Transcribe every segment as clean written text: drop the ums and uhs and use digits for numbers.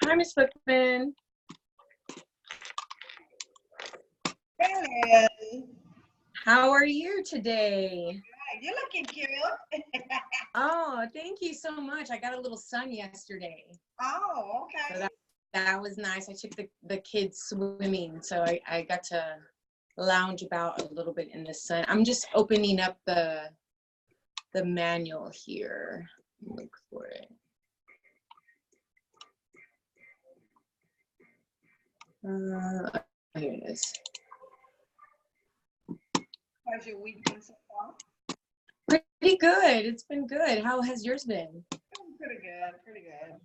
Hi, Miss Bookman. Hello. How are you today? You're looking cute. Oh, thank you so much. I got a little sun yesterday. Oh, okay. So that was nice. I took the kids swimming, so I got to lounge about a little bit in the sun. I'm just opening up the manual here. Look for it. Here it is. How's your week been so far? Pretty good. It's been good. How has yours been? Pretty good. Pretty good.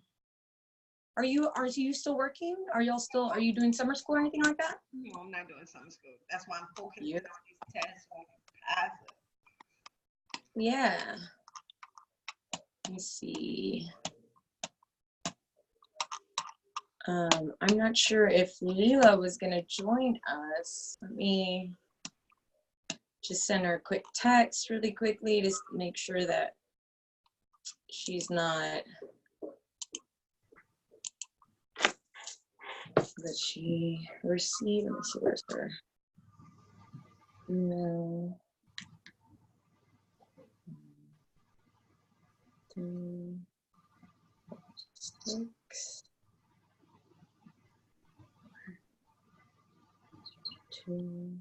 Are you still working? Are you doing summer school or anything like that? No, I'm not doing summer school. That's why I'm focusing Yeah. on these tests so I can pass it. Yeah. Let me see. I'm not sure if Leela was gonna join us. Let me just send her a quick text really quickly to make sure that she's not, that she received. Let me see, where's her? No. 3, 6, 2.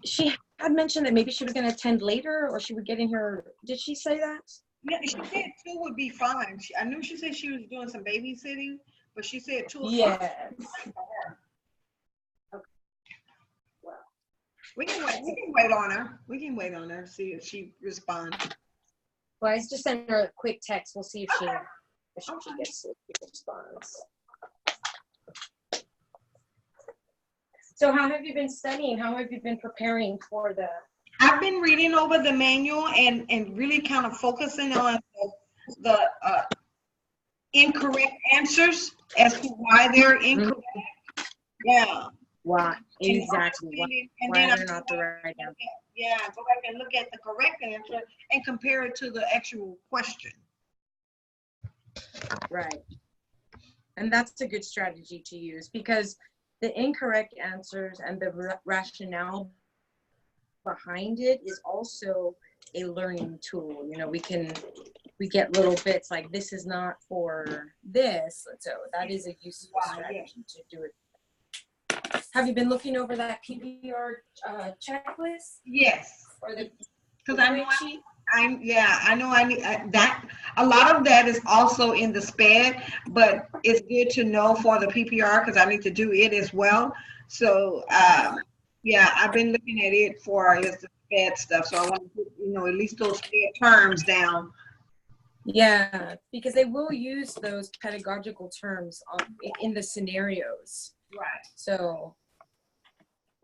She had mentioned that maybe she was going to attend later, or she would get in here. Did she say that? Yeah, she said 2 would be fine. I knew she said she was doing some babysitting, but she said 2 o'clock. Yes. Okay. Well, we can wait on her. We can wait on her, see if she responds. Well, I just sent her a quick text. We'll see if she gets it, if she responds. So how have you been studying? How have you been preparing for the? I've been reading over the manual and really kind of focusing on the incorrect answers as to why they're incorrect. Yeah. Why? Exactly. Why they're not the right answer. Yeah, go back and look at the correct answer and compare it to the actual question. Right. And that's a good strategy to use, because the incorrect answers and the rationale behind it is also a learning tool. You know, we get little bits like, this is not for this. So that is a useful strategy to do it. Have you been looking over that PPR checklist? Yes. Or the because I know I need that. A lot of that is also in the SPED, but it's good to know for the PPR because I need to do it as well. So yeah, I've been looking at it for the SPED stuff. So I want to put, at least those SPED terms down. Yeah, because they will use those pedagogical terms in the scenarios. Right. So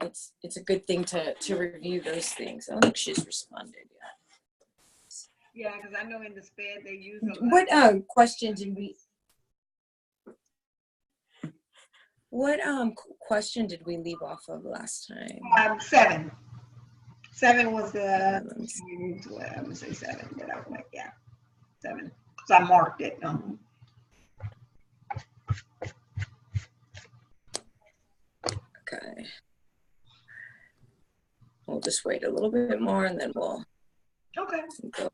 it's a good thing to review those things. I don't think she's responded yet. Yeah, because I know in the SPED they use what question did we? What question did we leave off of last time? 7. 7 was the. I'm gonna say 7, but I was like, yeah, 7. So I marked it. Okay. We'll just wait a little bit more and then we'll. Okay. Go.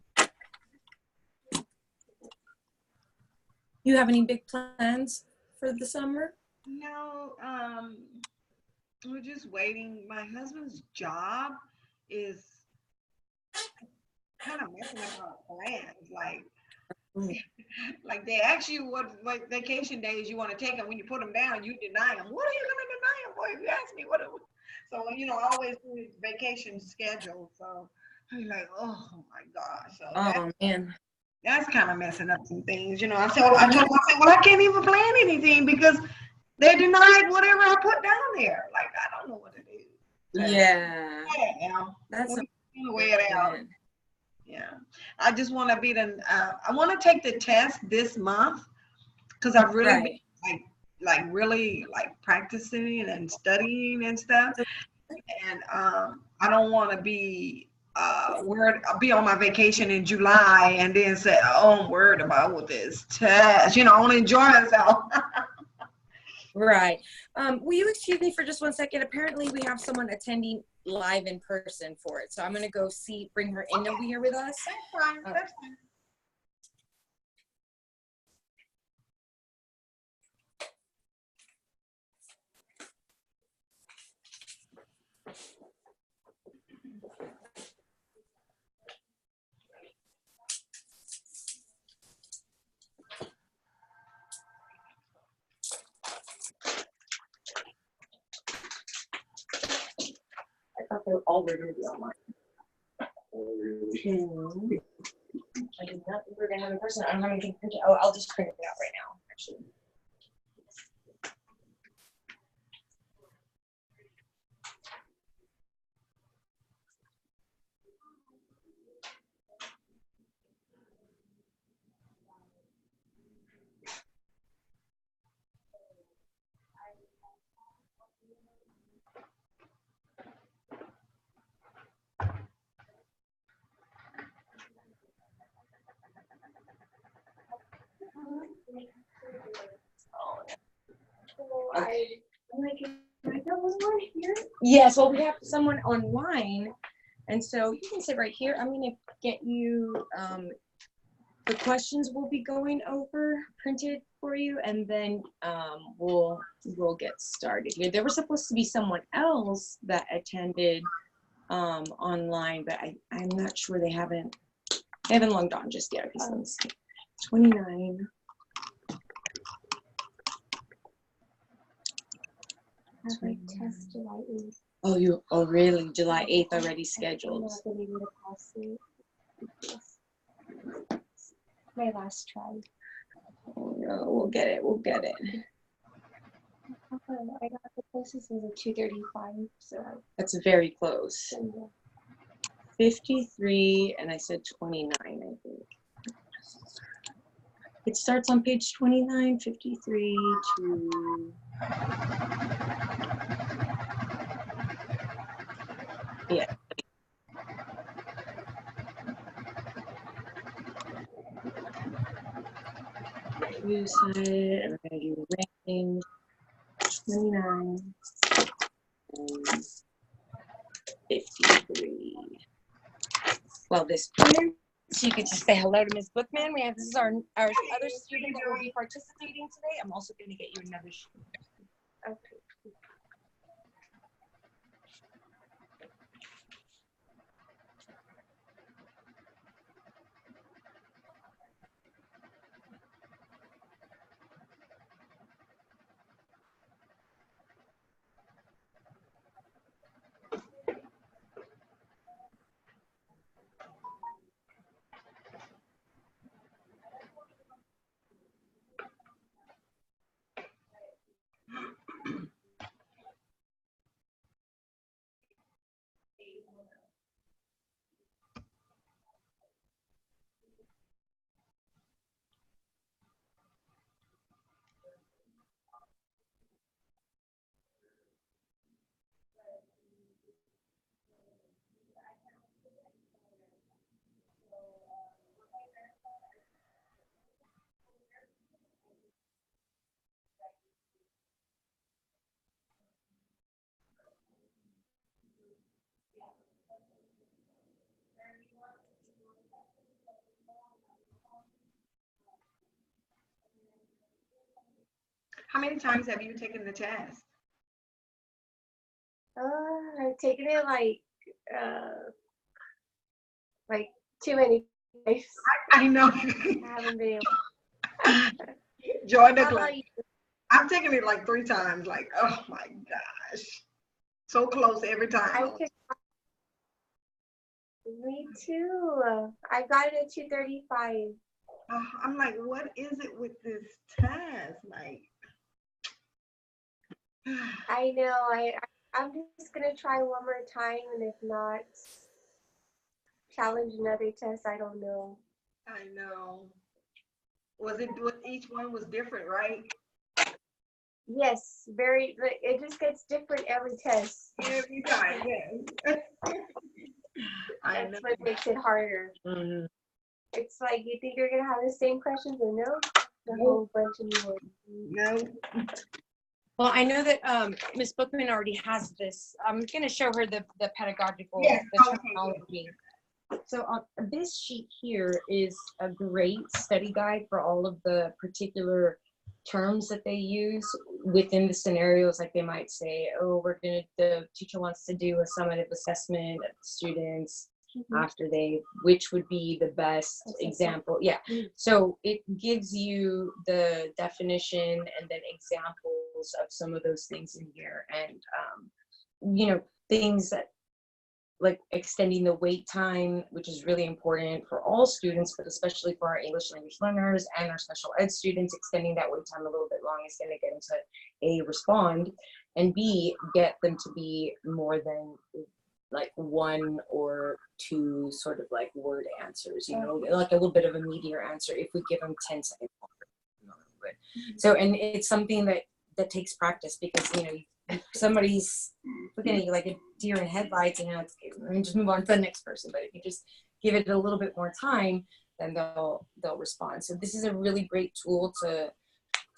You have any big plans for the summer? No, we're just waiting. My husband's job is kind of messing up our plans. Like they ask you what vacation days you want to take, and when you put them down, you deny them. What are you going to deny them for? If you ask me, so I always do his vacation schedule. So I'm like, oh my gosh. So man, that's kind of messing up some things. I told him, well, I can't even plan anything because they denied whatever I put down there. Like, I don't know what it is. Yeah. Yeah. That's the way it out. Yeah. I just want to be I want to take the test this month because I've really been Right. really like practicing and studying and stuff. And I don't want to be worried. I'll be on my vacation in July and then say, "Oh, I'm worried about with this test." You know, I want to enjoy myself. Right. Will you excuse me for just 1 second? Apparently we have someone attending live in person for it. So I'm going to go bring her in over here with us. That's fine. That's fine. I thought they were all going to be online. I did not think we were going to have in person. I don't have anything printed. Oh, I'll just print it out right now, actually. Yes, well, we have someone online, and so you can sit right here. I'm going to get you the questions we'll be going over printed for you, and then we'll get started here. There was supposed to be someone else that attended online, but I'm not sure they haven't logged on just yet. Okay, so let's see. 29. Test July 8th. Oh really? July 8th already scheduled. My last try. Oh no, we'll get it. I got the closest was a 235, so That's very close. 53, and I said 29, I think. It starts on page 29, 53 to... Yeah. You said, I'm going to do range 29 and 53. Well, this printer, so you could just say hello to Ms. Bookman. This is our other student that will be participating today. I'm also going to get you another sheet. okay. How many times have you taken the test? I've taken it like too many times. I know. I haven't been able. Join the How class. about you? I've taken it like 3 times. Like, oh my gosh, so close every time. Me too. I got it at 235. I'm like, what is it with this test? Like, I know. I'm just gonna try one more time, and if not, challenge another test. I don't know. I know. Was each one was different, right? Yes, very. It just gets different every test. Every time, yes. I know. That's what makes it harder. Mhm. It's like you think you're gonna have the same questions, and no, a whole bunch of new ones. No. Well, I know that Ms. Bookman already has this. I'm going to show her the pedagogical, Yes. the Okay. terminology. So on this sheet here is a great study guide for all of the particular terms that they use within the scenarios. Like they might say, oh, the teacher wants to do a summative assessment of the students after which would be the best example. Yeah. So it gives you the definition and then examples of some of those things in here. And, things that like extending the wait time, which is really important for all students, but especially for our English language learners and our special ed students, extending that wait time a little bit long is going to get them to A, respond, and B, get them to be more than like one or two sort of like word answers, like a little bit of a meatier answer if we give them 10 seconds longer. So, and it's something that takes practice because, somebody's looking at you like a deer in headlights and just move on to the next person. But if you just give it a little bit more time, then they'll respond. So this is a really great tool to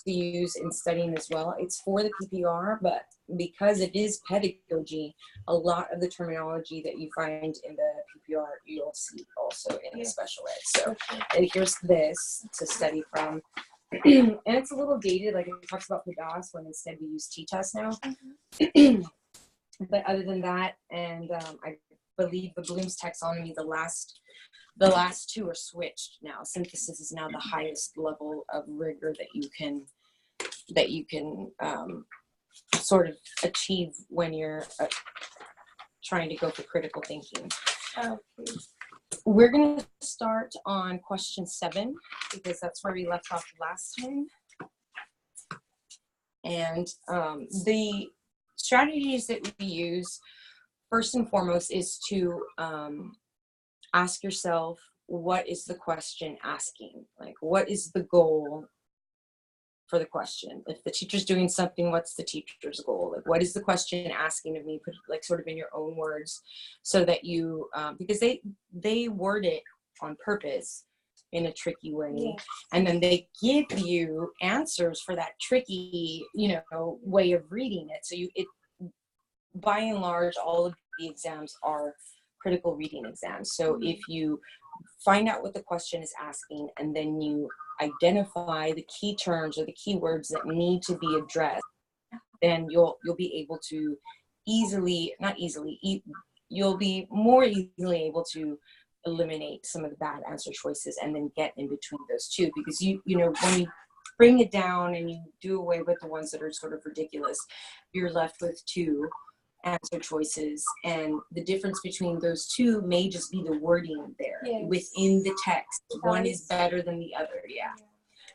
use in studying as well. It's for the PPR, but because it is pedagogy, a lot of the terminology that you find in the PPR, you'll see also in the special ed. So here's this to study from. And it's a little dated, like it talks about PDAS when instead we use T-test now. But other than that, and I believe the Bloom's taxonomy, the last two are switched now. Synthesis is now the highest level of rigor that you can sort of achieve when you're trying to go for critical thinking. We're going to start on question 7 because that's where we left off last time. And the strategies that we use, first and foremost, is to ask yourself, what is the question asking? Like, what is the goal for the question? If the teacher's doing something, what's the teacher's goal? Like, what is the question asking of me? Put it like sort of in your own words so that you, because they word it on purpose in a tricky way. And then they give you answers for that tricky, way of reading it. So by and large, all of the exams are critical reading exams. So if you find out what the question is asking and then you identify the key terms or the key words that need to be addressed, then you'll be able to you'll be more easily able to eliminate some of the bad answer choices and then get in between those two, because when you bring it down and you do away with the ones that are sort of ridiculous, you're left with 2 answer choices, and the difference between those 2 may just be the wording there within the text. One is better than the other.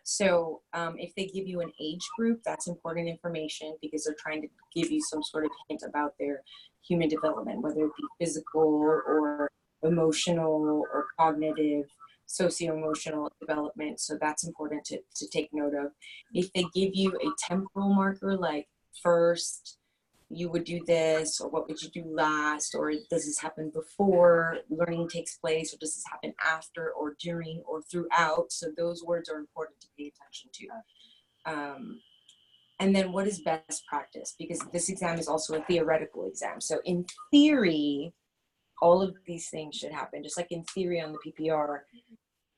So if they give you an age group, that's important information because they're trying to give you some sort of hint about their human development, whether it be physical or emotional or cognitive, socio-emotional development. So that's important to take note of. If they give you a temporal marker, like first you would do this, or what would you do last, or does this happen before learning takes place, or does this happen after or during or throughout? So those words are important to pay attention to. And then what is best practice? Because this exam is also a theoretical exam. So in theory, all of these things should happen. Just like in theory on the PPR,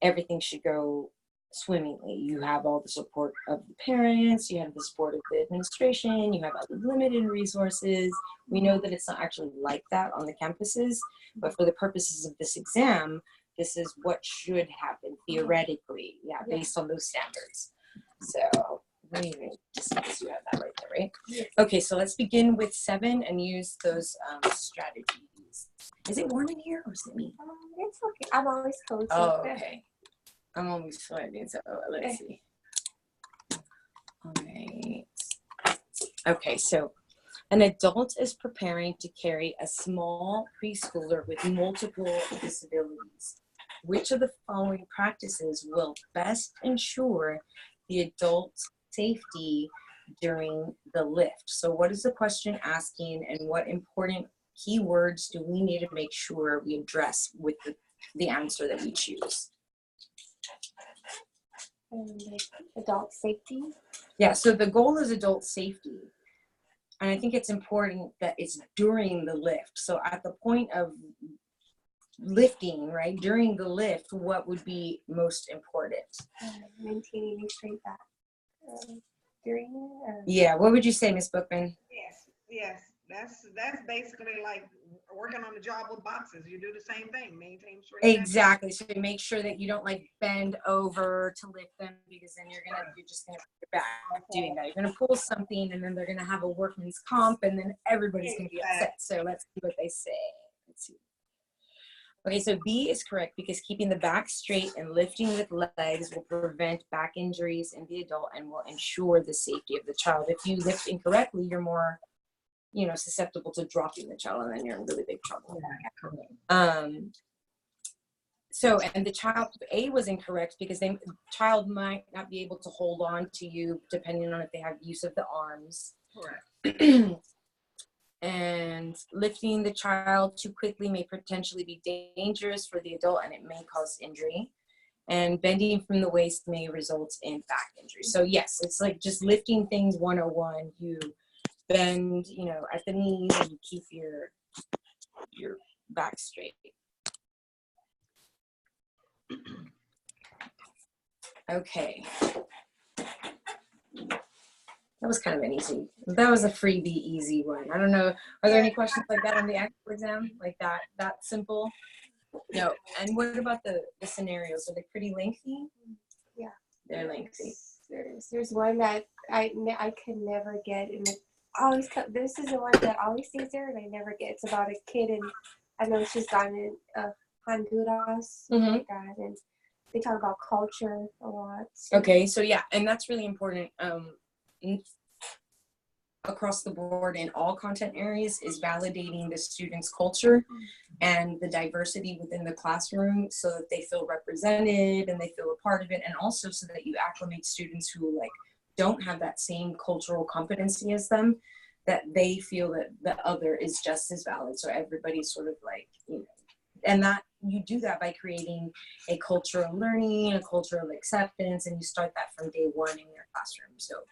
everything should go swimmingly. You have all the support of the parents, you have the support of the administration, you have unlimited resources. We know that it's not actually like that on the campuses, but for the purposes of this exam, this is what should happen theoretically, based on those standards. So just you have that right there, right? Yes. Okay, so let's begin with 7 and use those strategies. Is it warm in here or is it me? It's okay. I'm always cozy. Oh, okay. I'm always sweating, so let's see. All right. Okay, so An adult is preparing to carry a small preschooler with multiple disabilities. Which of the following practices will best ensure the adult's safety during the lift? So what is the question asking, and what important keywords do we need to make sure we address with the answer that we choose? Like adult safety. Yeah, so the goal is adult safety. And I think it's important that it's during the lift. So at the point of lifting, right, during the lift, what would be most important? Maintaining a straight back during it. Yeah, what would you say, Ms. Bookman? Yes. That's basically like working on the job with boxes. You do the same thing, maintain straight back. Exactly. So make sure that you don't like bend over to lift them, because then you're just gonna put your back doing that. You're gonna pull something, and then they're gonna have a workman's comp, and then everybody's gonna be upset. So let's see what they say. Let's see. Okay, so B is correct, because keeping the back straight and lifting with legs will prevent back injuries in the adult and will ensure the safety of the child. If you lift incorrectly, you're more, susceptible to dropping the child, and then you're in really big trouble. And the child, A was incorrect, because the child might not be able to hold on to you depending on if they have use of the arms. Correct. And lifting the child too quickly may potentially be dangerous for the adult, and it may cause injury. And bending from the waist may result in back injury. So yes, it's like just lifting things 101. You bend, at the knees, and you keep your back straight. Okay. That was kind of an easy. That was a freebie easy one. I don't know. Are there any questions like that on the actual exam? Like that simple? No. And what about the scenarios? Are they pretty lengthy? Yeah. They're lengthy. There's one that I could never get, and this is the one that always stays there, and I never get. It's about a kid, and I know she's gone in Honduras, like that, and they talk about culture a lot. So. Okay, so yeah, and that's really important. Across the board in all content areas is validating the students' culture and the diversity within the classroom, so that they feel represented and they feel a part of it, and also so that you acclimate students who don't have that same cultural competency as them, that they feel that the other is just as valid. So everybody's sort of and that you do that by creating a culture of learning, a culture of acceptance, and you start that from day one in your classroom. So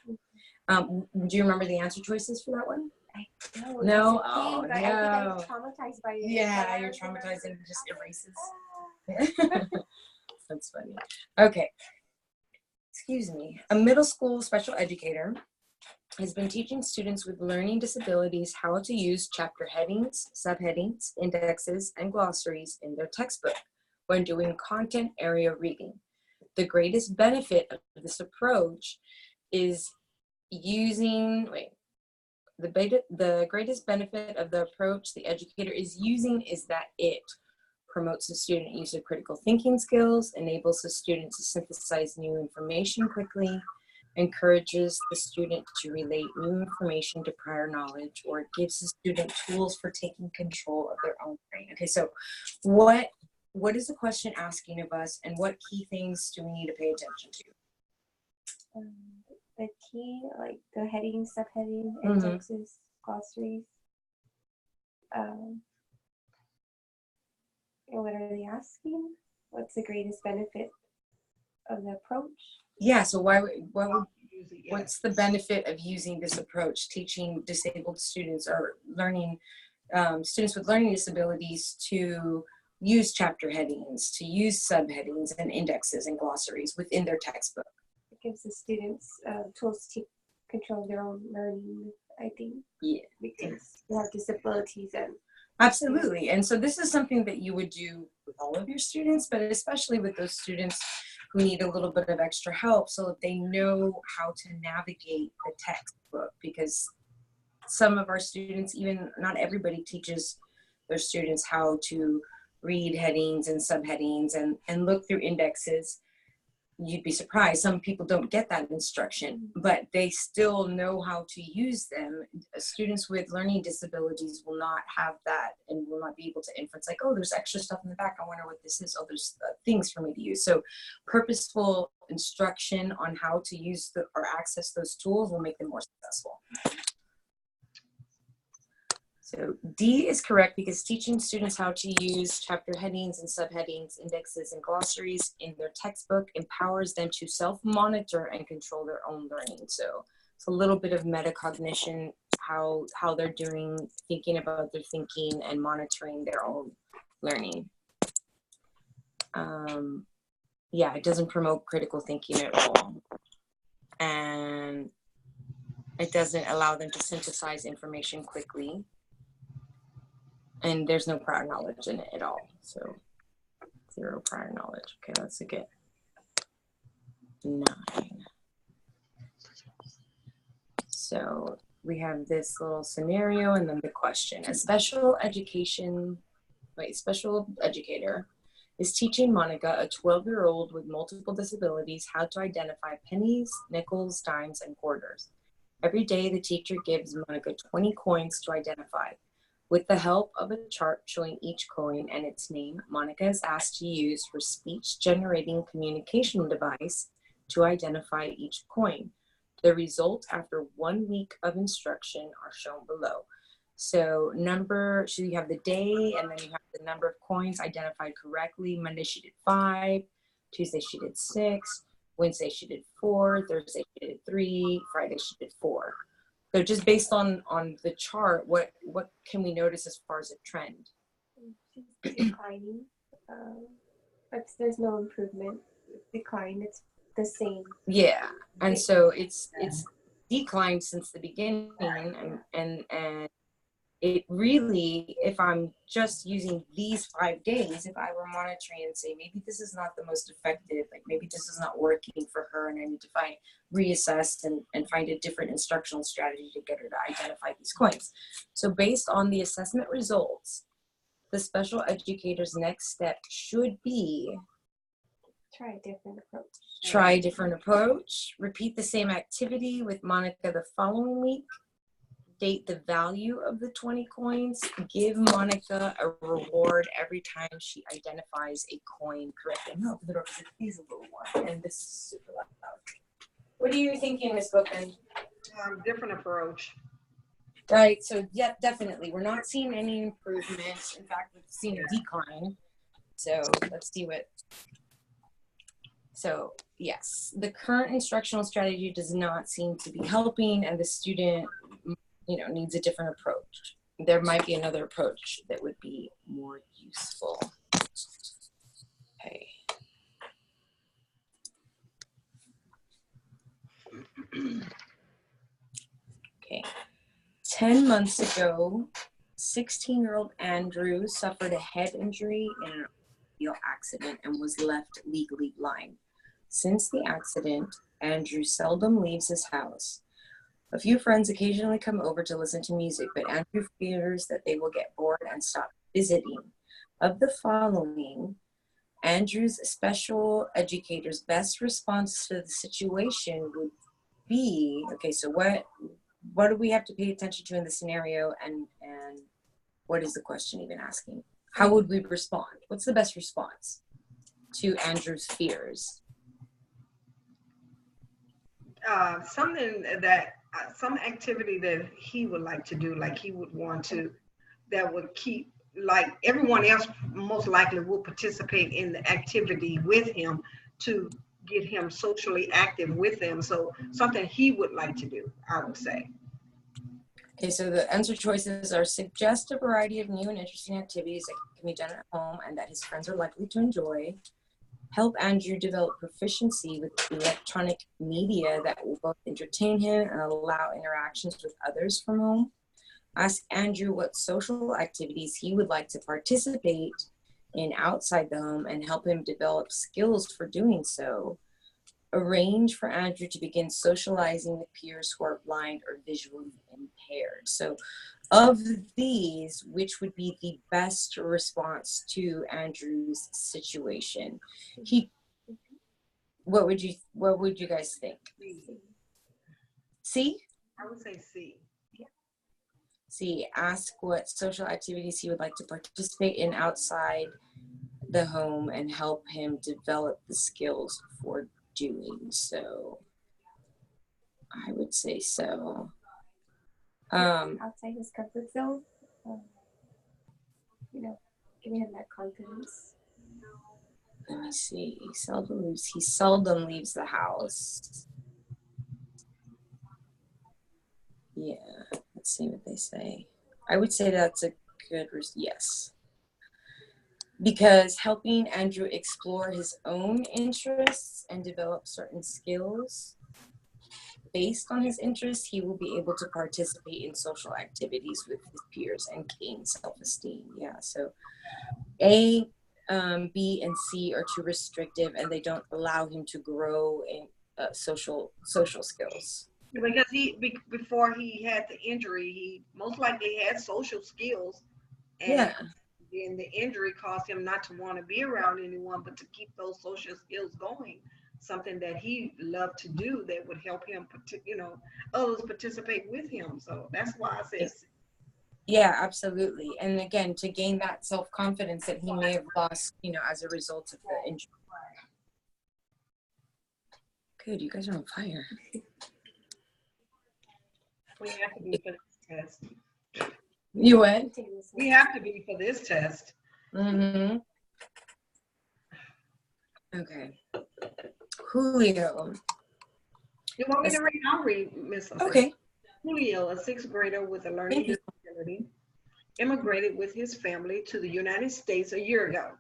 do you remember the answer choices for that one? I don't. No? Oh, no. I think I was traumatized by it. Yeah, you're traumatized and it just erases. That's funny. Okay. Excuse me. A middle school special educator has been teaching students with learning disabilities how to use chapter headings, subheadings, indexes, and glossaries in their textbook when doing content area reading. The greatest benefit of this approach is the greatest benefit of the approach the educator is using is that it promotes the student use of critical thinking skills, enables the student to synthesize new information quickly, encourages the student to relate new information to prior knowledge, or gives the student tools for taking control of their own brain. Okay, so what is the question asking of us, and what key things do we need to pay attention to? The key, like the heading, subheading, indexes, glossaries. What are they asking? What's the greatest benefit of the approach? Yeah, so what's the benefit of using this approach, teaching disabled students or learning students with learning disabilities to use chapter headings, to use subheadings and indexes and glossaries within their textbook? It gives the students tools to control their own learning, I think. Yeah. Because they have disabilities and absolutely. And so this is something that you would do with all of your students, but especially with those students who need a little bit of extra help, so that they know how to navigate the textbook, because some of our students, even not everybody teaches their students how to read headings and subheadings and look through indexes. you'd be surprised. Some people don't get that instruction, but they still know how to use them. Students with learning disabilities will not have that and will not be able to inference like, oh, there's extra stuff in the back. I wonder what this is. Oh, there's things for me to use. So purposeful instruction on how to use or access those tools will make them more successful. So D is correct because teaching students how to use chapter headings and subheadings, indexes, and glossaries in their textbook empowers them to self-monitor and control their own learning. So it's a little bit of metacognition, how they're doing, thinking about their thinking and monitoring their own learning. Yeah, it doesn't promote critical thinking at all. And it doesn't allow them to synthesize information quickly. And there's no prior knowledge in it at all. So 0 prior knowledge. Okay, let's look at 9. So we have this little scenario and then the question. A special educator is teaching Monica, a 12-year-old with multiple disabilities, how to identify pennies, nickels, dimes, and quarters. Every day, the teacher gives Monica 20 coins to identify. With the help of a chart showing each coin and its name, Monica is asked to use her speech-generating communication device to identify each coin. The results after 1 week of instruction are shown below. So you have the day, and then you have the number of coins identified correctly. Monday she did 5, Tuesday she did 6, Wednesday she did 4, Thursday she did 3, Friday she did 4. So just based on the chart, what can we notice as far as a trend? It's declining, but there's no improvement. It's decline. It's the same. Yeah, and so it's declined since the beginning, and it really, if I'm just using these 5 days, if I were monitoring and say maybe this is not the most effective, like maybe this is not working for her, and I need to reassess and find a different instructional strategy to get her to identify these coins. So based on the assessment results, the special educator's next step should be try a different approach. Try a different approach. Repeat the same activity with Monica the following week. Date the value of the 20 coins. Give Monica a reward every time she identifies a coin correctly. No, the door is a little more, and this is super loud. What are you thinking, Ms. Bookman? Different approach. Right. So yeah, definitely, we're not seeing any improvements. In fact, we're seeing a decline. So let's see what. So yes, the current instructional strategy does not seem to be helping, and the student, needs a different approach. There might be another approach that would be more useful. Okay. Okay. 10 months ago, 16-year-old Andrew suffered a head injury in an automobile accident and was left legally blind. Since the accident, Andrew seldom leaves his house. A few friends occasionally come over to listen to music, but Andrew fears that they will get bored and stop visiting. Of the following, Andrew's special educator's best response to the situation would be, okay, so what do we have to pay attention to in the scenario, and what is the question even asking? How would we respond? What's the best response to Andrew's fears? Some activity that he would like to do, like he would want to, that would keep, like everyone else most likely will participate in the activity with him to get him socially active with them. So something he would like to do, I would say. Okay, so the answer choices are: suggest a variety of new and interesting activities that can be done at home and that his friends are likely to enjoy. Help Andrew develop proficiency with electronic media that will both entertain him and allow interactions with others from home. Ask Andrew what social activities he would like to participate in outside the home and help him develop skills for doing so. Arrange for Andrew to begin socializing with peers who are blind or visually impaired. So of these, which would be the best response to Andrew's situation? What would you guys think? C? I would say C. C, ask what social activities he would like to participate in outside the home and help him develop the skills for doing so. I would say so. Outside his comfort zone, you know, giving him that confidence. Let me see. He seldom leaves the house. Yeah, let's see what they say. I would say that's a good yes. Because helping Andrew explore his own interests and develop certain skills based on his interests, he will be able to participate in social activities with his peers and gain self-esteem. Yeah, so A, B, and C are too restrictive and they don't allow him to grow in social skills. Because before he had the injury, he most likely had social skills. And yeah. Then the injury caused him not to want to be around anyone, but to keep those social skills going. Something that he loved to do that would help him, others participate with him. So that's why I said. Yeah, absolutely. And again, to gain that self-confidence that he may have lost, as a result of the injury. Good, you guys are on fire. We have to be for this test. You what? We have to be for this test. Mm-hmm. Okay. Julio. You want me to read? I'll read, Miss. Okay. Julio, a sixth grader with a learning disability, immigrated with his family to the United States a year ago.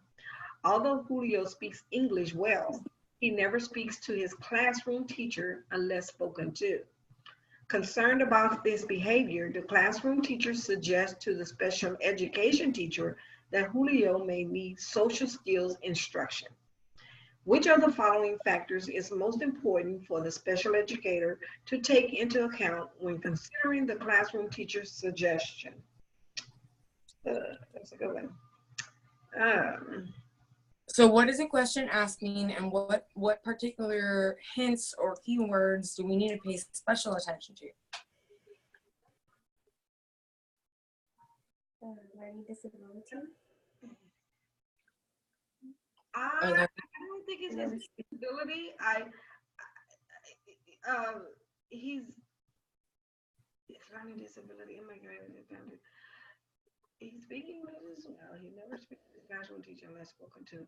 Although Julio speaks English well, he never speaks to his classroom teacher unless spoken to. Concerned about this behavior, the classroom teacher suggests to the special education teacher that Julio may need social skills instruction. Which of the following factors is most important for the special educator to take into account when considering the classroom teacher's suggestion? That's a good one. So what is the question asking, and what particular hints or keywords do we need to pay special attention to? Learning disability. I don't think it's his disability. He's learning disability. He's speaking English as well. He never speaks to his classroom teacher unless spoken to.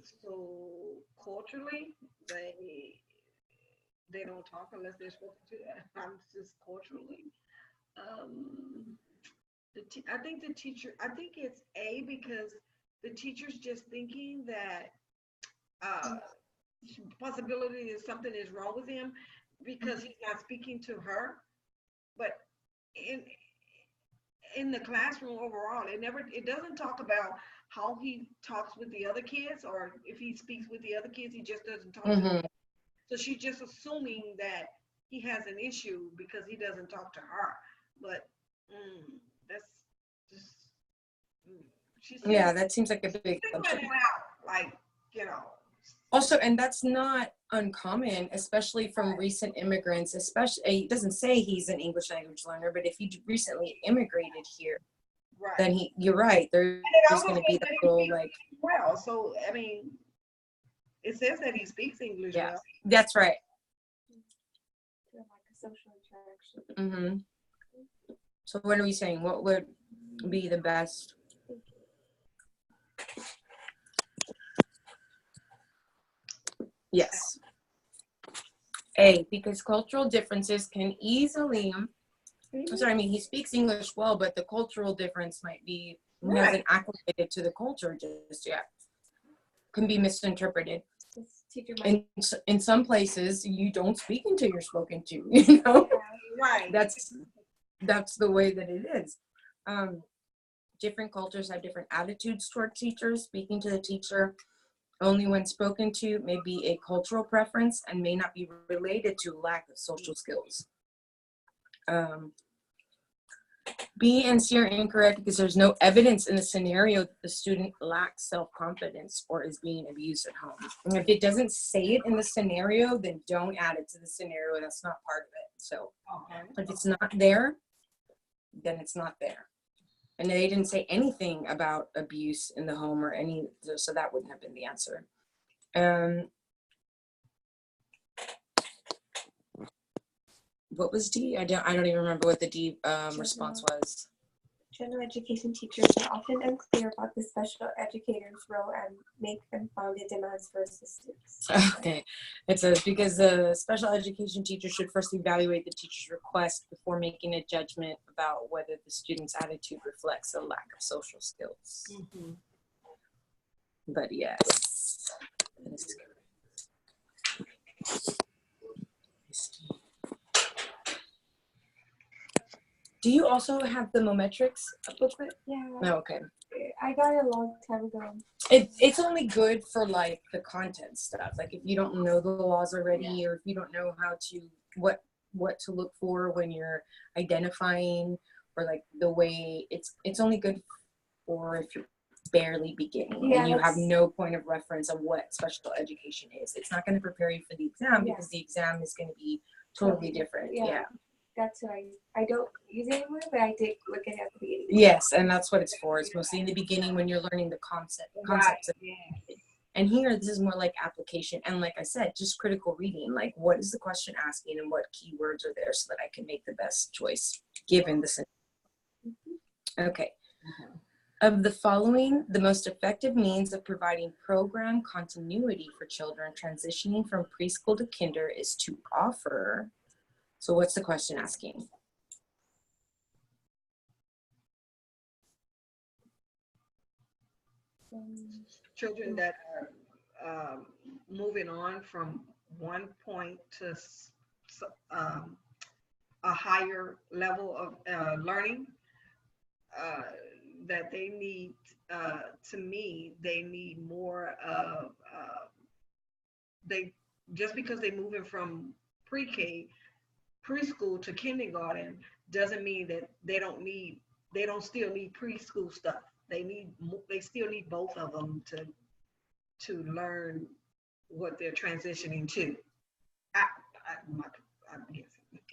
So culturally, they don't talk unless they're spoken to. I'm just culturally. I think the teacher. I think it's A, because the teacher's just thinking that possibility is something is wrong with him because he's not speaking to her. But in the classroom overall, it doesn't talk about how he talks with the other kids, or if he speaks with the other kids, he just doesn't talk to them. So she's just assuming that he has an issue because he doesn't talk to her. But that's just that seems like a big assumption. Also, and that's not uncommon, especially from recent immigrants, especially, it doesn't say he's an English language learner, but if he recently immigrated here, right, then you're right, there's going to be that little well, so I mean, it says that he speaks English well. That's right. Like a social interaction. So what are we saying? What would be the best? Yes. A, because cultural differences can easily, he speaks English well, but the cultural difference might be, he hasn't acclimated to the culture just yet. Can be misinterpreted. In some places, you don't speak until you're spoken to, Right. That's the way that it is. Different cultures have different attitudes toward teachers. Speaking to the teacher only when spoken to may be a cultural preference and may not be related to lack of social skills. B and C are incorrect because there's no evidence in the scenario that the student lacks self-confidence or is being abused at home. And if it doesn't say it in the scenario, then don't add it to the scenario. That's not part of it. So if it's not there, then it's not there. And they didn't say anything about abuse in the home or any, so that wouldn't have been the answer. What was D? I don't even remember what the D response was. General education teachers are often unclear about the special educator's role and make unfounded demands for assistance. Okay, it says because the special education teacher should first evaluate the teacher's request before making a judgment about whether the student's attitude reflects a lack of social skills. Mm-hmm. But yes, that is correct. Do you also have the Mometrix booklet? Yeah. Oh, okay. I got it a long time ago. It's only good for like the content stuff. Like if you don't know the laws already, or if you don't know how to what to look for when you're identifying, or like the way it's only good for if you're barely beginning and you have no point of reference on what special education is. It's not going to prepare you for the exam because the exam is going to be totally different. Yeah. That's why I don't use it anymore, but I did look at it at the beginning. Yes, and that's what it's for. It's mostly in the beginning when you're learning the concepts. Right. And here, this is more like application. And like I said, just critical reading. Like, what is the question asking and what keywords are there so that I can make the best choice given the scenario. Okay. Of the following, the most effective means of providing program continuity for children transitioning from preschool to kinder is to offer. So what's the question asking? Children that are moving on from one point to a higher level of learning, that they need, to me, they need more of, just because they're moving from preschool to kindergarten doesn't mean that they don't still need preschool stuff. They still need both of them to learn what they're transitioning to. I'm guessing.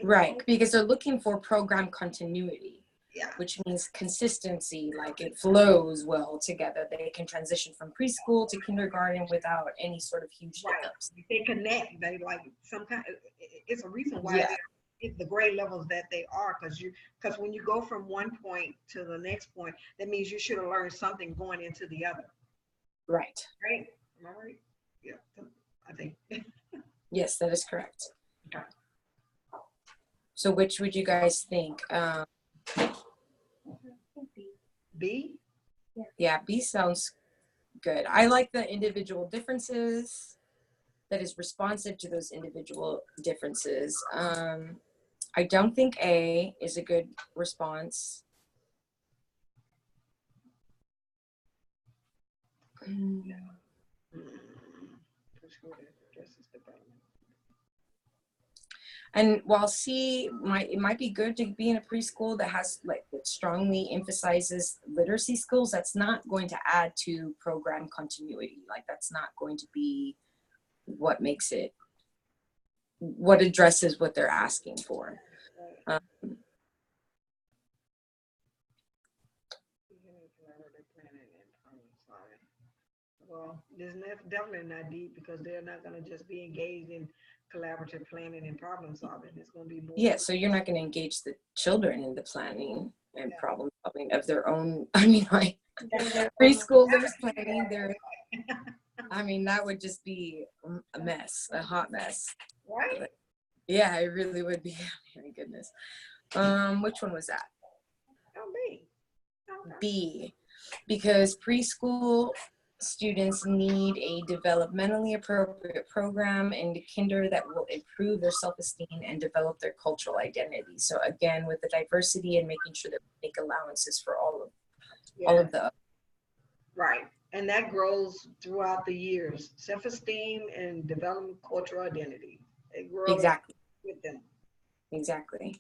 Right, because they're looking for program continuity. Yeah. Which means consistency, like it flows well together. They can transition from preschool to kindergarten without any sort of huge hiccups. They connect. They like some kind. It's a reason why they're at the grade levels that they are, because when you go from one point to the next point, that means you should have learned something going into the other. Right. Right. Am I right? Yeah, I think. Yes, that is correct. Okay. So which would you guys think? B? Yeah, B sounds good. I like the individual differences, that is responsive to those individual differences. I don't think A is a good response. And while C might be good to be in a preschool that has that strongly emphasizes literacy skills, that's not going to add to program continuity. Like that's not going to be what makes it, what addresses what they're asking for. Well, this is definitely not deep because they're not going to just be engaged in collaborative planning and problem solving. It's going to be more. Yeah, so you're not going to engage the children in the planning and problem solving of their own. I mean, like preschoolers planning their. I mean, that would just be a mess, a hot mess. Right. But yeah, it really would be. Oh my goodness. Which one was that? Oh, B. Okay. B, because preschool students need a developmentally appropriate program in the kinder that will improve their self-esteem and develop their cultural identity. So again, with the diversity and making sure that we make allowances for all of the. Right. And that grows throughout the years. Self-esteem and development cultural identity. It grows Exactly. with them. Exactly.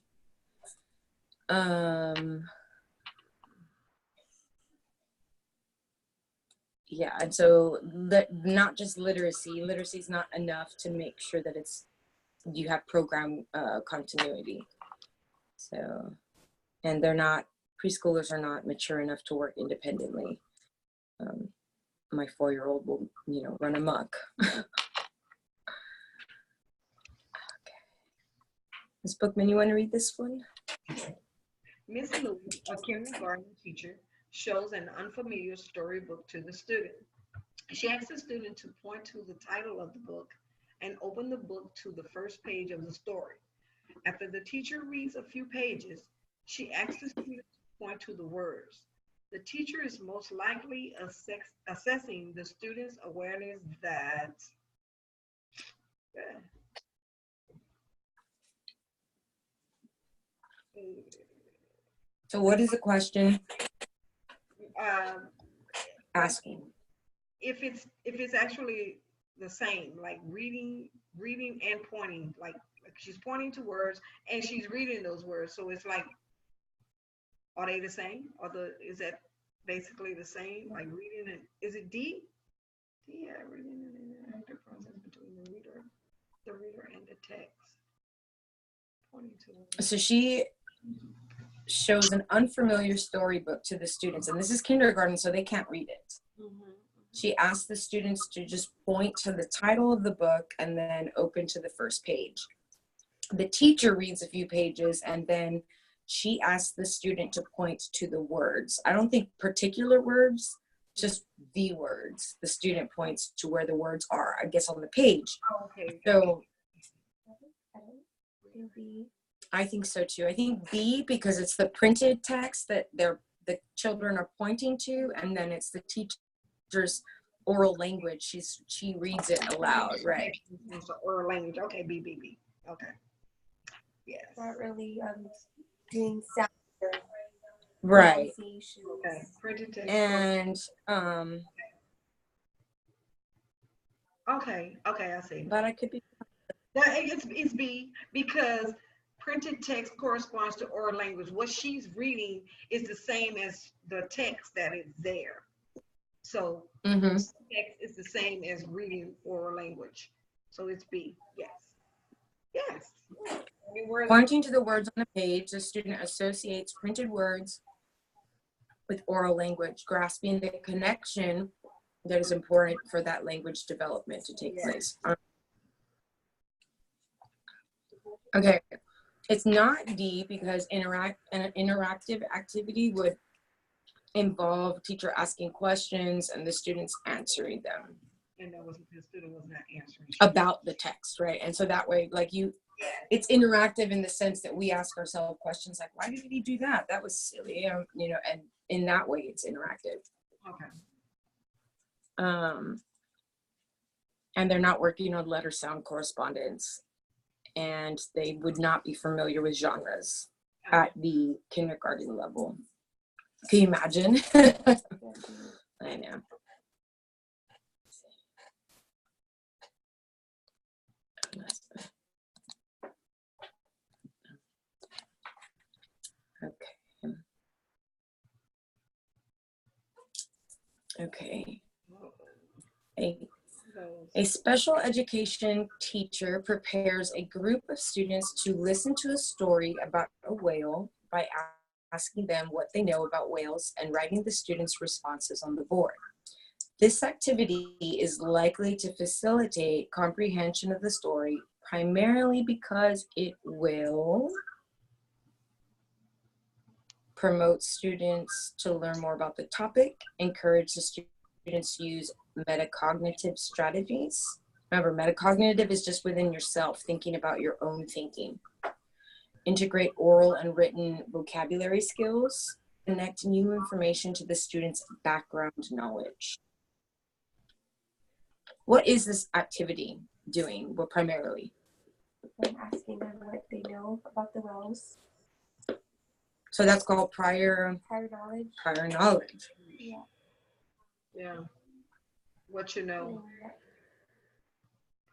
Yeah, and so not just literacy is not enough to make sure that you have program continuity. So, and preschoolers are not mature enough to work independently. My 4-year-old will, run amok. Okay. Ms. Bookman, you want to read this one? Miss Louie, a kindergarten teacher, shows an unfamiliar storybook to the student. She asks the student to point to the title of the book and open the book to the first page of the story. After the teacher reads a few pages, she asks the student to point to the words. The teacher is most likely assessing the student's awareness that So what is the question asking? If it's actually the same, like reading and pointing, like she's pointing to words and she's reading those words. So it's like, are they the same? Is that basically the same? Like reading and is it D? Yeah, reading and the active process between the reader and the text. Pointing to words. So she shows an unfamiliar storybook to the students, and this is kindergarten, so they can't read it. Mm-hmm. She asked the students to just point to the title of the book and then open to the first page. The teacher reads a few pages and then she asked the student to point to the words. I don't think particular words, just the words. The student points to where the words are, I guess, on the page. Oh, okay. So I think so too. I think B, because it's the printed text that the children are pointing to, and then it's the teacher's oral language. She reads it aloud, right? It's the oral language. Okay, B. Okay. Yes. Not really doing sound. Right. Okay. Printed text. And Okay, I see. but I could be. It's B, because printed text corresponds to oral language. What she's reading is the same as the text that is there. So text is the same as reading oral language. So it's B. Yes. Pointing to the words on the page, the student associates printed words with oral language, grasping the connection that is important for that language development to take place. Okay, it's not D because an interactive activity would involve teacher asking questions and the students answering them. And the student was not answering about the text, right? And so that way, it's interactive in the sense that we ask ourselves questions like, why did he do that? That was silly, and in that way it's interactive. Okay. And they're not working on letter sound correspondence, and they would not be familiar with genres at the kindergarten level. Can you imagine? I know. Okay. A special education teacher prepares a group of students to listen to a story about a whale by asking them what they know about whales and writing the students' responses on the board. This activity is likely to facilitate comprehension of the story, primarily because it will promote students to learn more about the topic, encourage the students to use metacognitive strategies. Remember, metacognitive is just within yourself, thinking about your own thinking. Integrate oral and written vocabulary skills, connect new information to the students' background knowledge. What is this activity doing? Well, primarily? I'm asking them what they know about the whales. So that's called prior knowledge. Prior knowledge. Yeah. What you know.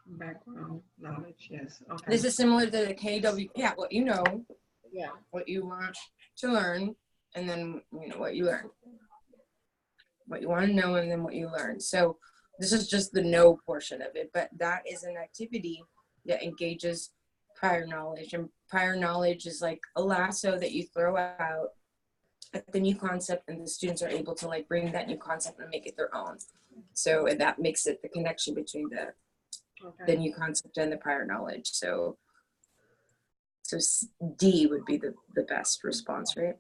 Background knowledge, yes. Okay. This is similar to the KW. Yeah, well, Yeah. what you want to learn, and then, you know, what you learn. What you want to know, and then what you learn. So this is just the know portion of it, but that is an activity that engages prior knowledge. And prior knowledge is like a lasso that you throw out at the new concept, and the students are able to like bring that new concept and make it their own. So, and that makes it the connection between the new concept and the prior knowledge. So D would be the best response, right?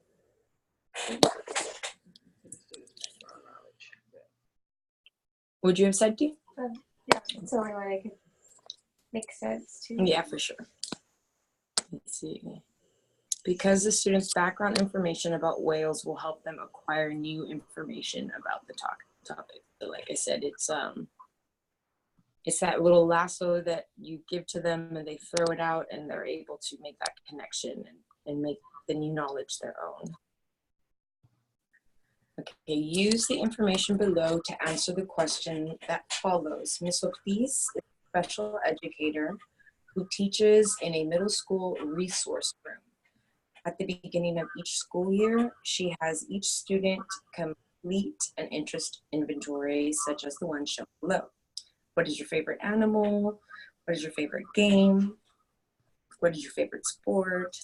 Would you have said D? Yeah, it's the only one I could make sense to. Yeah, for sure. Let's see. Because the student's background information about whales will help them acquire new information about the topic. So like I said, it's that little lasso that you give to them, and they throw it out, and they're able to make that connection and make the new knowledge their own. Okay, use the information below to answer the question that follows. Ms. Ortiz is a special educator who teaches in a middle school resource room. At the beginning of each school year, she has each student complete an interest inventory, such as the one shown below. What is your favorite animal? What is your favorite game? What is your favorite sport?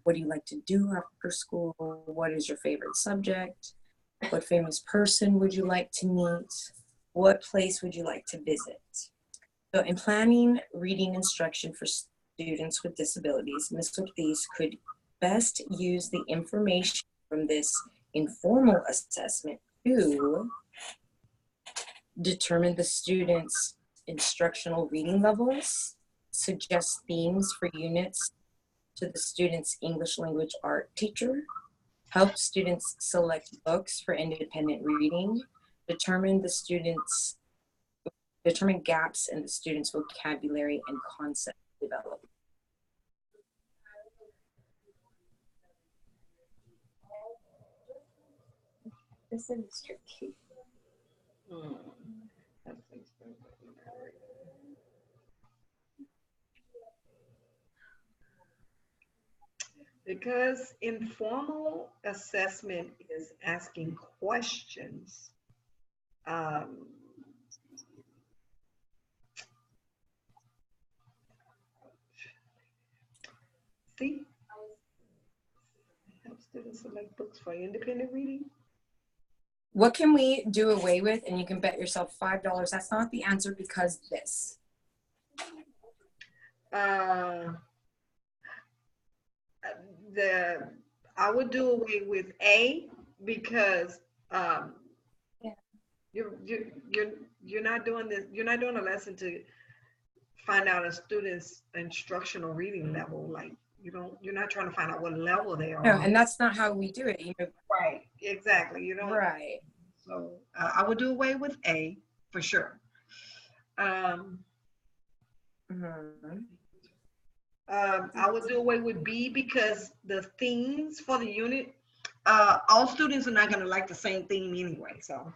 What do you like to do after school? What is your favorite subject? What famous person would you like to meet? What place would you like to visit? So in planning reading instruction for students with disabilities, Ms. Ortiz could best use the information from this informal assessment to determine the students' instructional reading levels, suggest themes for units to the student's English language art teacher, help students select books for independent reading, determine gaps in the student's vocabulary and concept development. This is tricky. Because informal assessment is asking questions. See? Help students select books for independent reading. What can we do away with? And you can bet yourself $5 that's not the answer because this. I would do away with A because you're not doing this. You're not doing a lesson to find out a student's instructional reading level. Like you're not trying to find out what level they are. No, and that's not how we do it. You know. Right. Exactly. You know. Right. So I would do away with A for sure. I would do away with B because the themes for the unit, all students are not going to like the same theme anyway. So,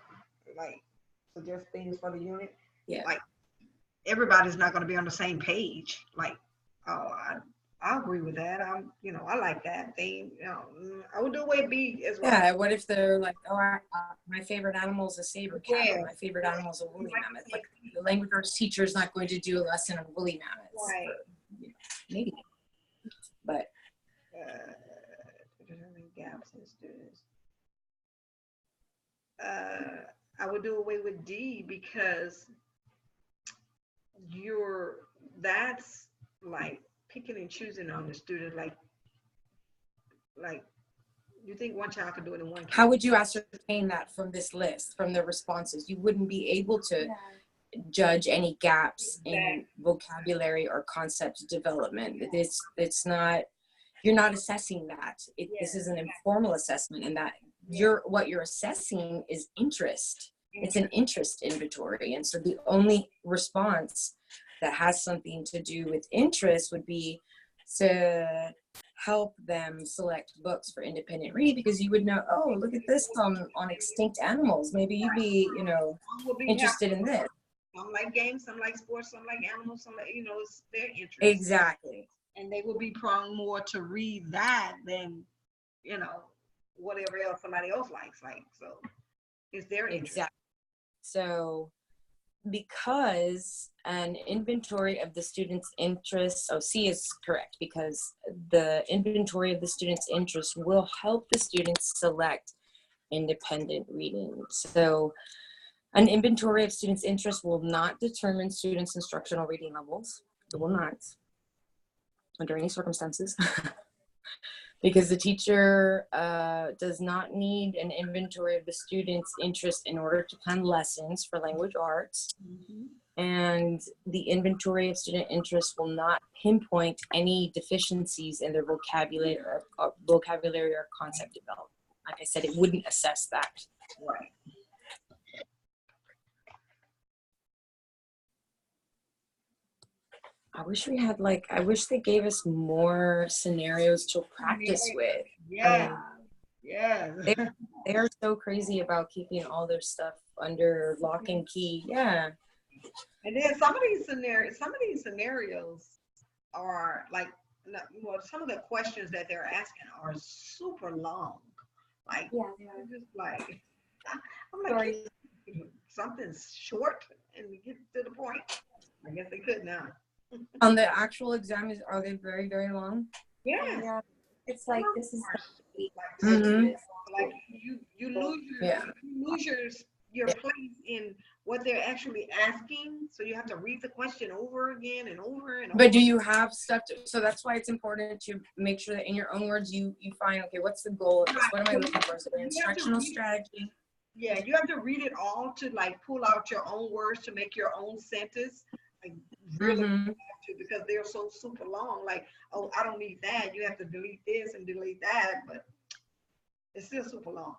like, suggest themes for the unit. Yeah. Like, everybody's not going to be on the same page. Like, oh, I agree with that. I like that theme. I would do away with B as well. Yeah. What if they're like, oh, my favorite animal is a saber cat. Yeah. Or my favorite animal is a woolly mammoth. Like, the language arts teacher is not going to do a lesson on woolly mammoths. Right. Maybe, but gaps in students. I would do away with D because that's like picking and choosing on the student. Like you think one child could do it in one class. How would you ascertain that from this list, from the responses? You wouldn't be able to judge any gaps in vocabulary or concept development. It's not, you're not assessing that. This is an informal assessment, and that what you're assessing is interest. It's an interest inventory. And so the only response that has something to do with interest would be to help them select books for independent read, because you would know, oh, look at this on extinct animals. Maybe you'd be, interested in this. Some like games, some like sports, some like animals, some like, it's their interest. Exactly. And they will be prone more to read that than, you know, whatever else somebody else likes. Like, so it's their interest. Exactly. So because an inventory of the student's interests, so C is correct, because the inventory of the student's interests will help the students select independent reading. So an inventory of students' interests will not determine students' instructional reading levels. It will not, under any circumstances. Because the teacher does not need an inventory of the student's interest in order to plan lessons for language arts. And the inventory of student interest will not pinpoint any deficiencies in their vocabulary or concept development. Like I said, it wouldn't assess that. Right. I wish we had I wish they gave us more scenarios to practice with. Yeah. Yeah. They are so crazy about keeping all their stuff under lock and key. Yeah. And then some of these scenarios are like, well, some of the questions that they're asking are super long. Like, Yeah. just like, I'm like, something short and get to the point. I guess they could now. On the actual exam, are they very, very long? Yeah. Yeah. It's like this is like you lose your place in what they're actually asking, so you have to read the question over again and over and over. But do you have stuff so that's why it's important to make sure that in your own words you find, okay, what's the goal of this? What am I looking for? Is it an instructional strategy? Yeah, you have to read it all to like pull out your own words to make your own sentence. Like really have to, because they're so super long. Like, oh, I don't need that. You have to delete this and delete that, but it's still super long.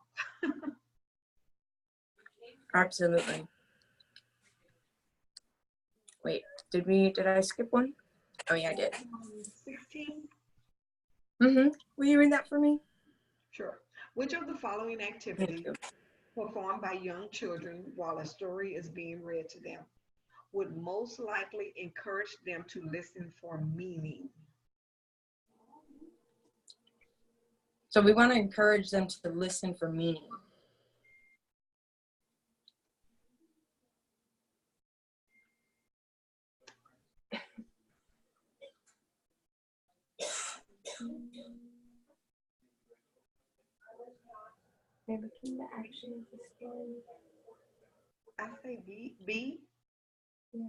Absolutely. Wait, did I skip one? Oh yeah, I did. 16. Will you read that for me? Sure. Which of the following activities performed by young children while a story is being read to them would most likely encourage them to listen for meaning? So we want to encourage them to listen for meaning. mimicking the action of the story. I say B. Yeah.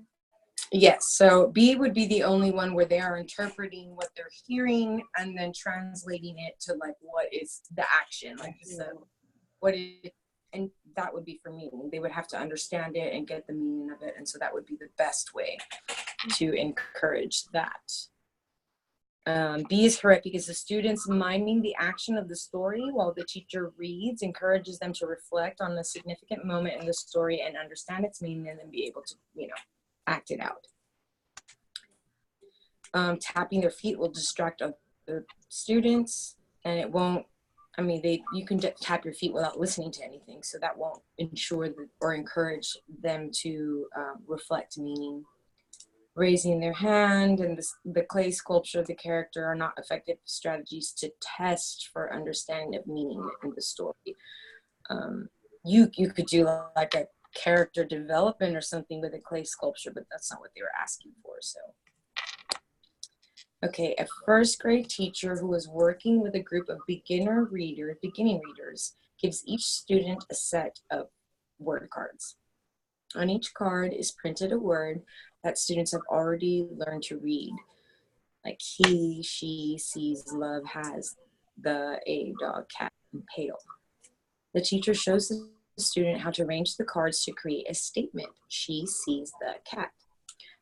Yes, so B would be the only one where they are interpreting what they're hearing and then translating it to like what is the action, like and that would be for meaning. They would have to understand it and get the meaning of it, and so that would be the best way to encourage that. B is correct because the students miming the action of the story while the teacher reads encourages them to reflect on the significant moment in the story and understand its meaning and then be able to, act it out. Tapping their feet will distract other students, and it won't, you can tap your feet without listening to anything, so that won't ensure or encourage them to reflect meaning. Raising their hand and the clay sculpture of the character are not effective strategies to test for understanding of meaning in the story. You could do like a character development or something with a clay sculpture, but that's not what they were asking for. So, okay, a first grade teacher who is working with a group of beginning readers gives each student a set of word cards. On each card is printed a word that students have already learned to read, like he, she, sees, love, has, the, a, dog, cat, and pale. The teacher shows the student how to arrange the cards to create a statement. She sees the cat.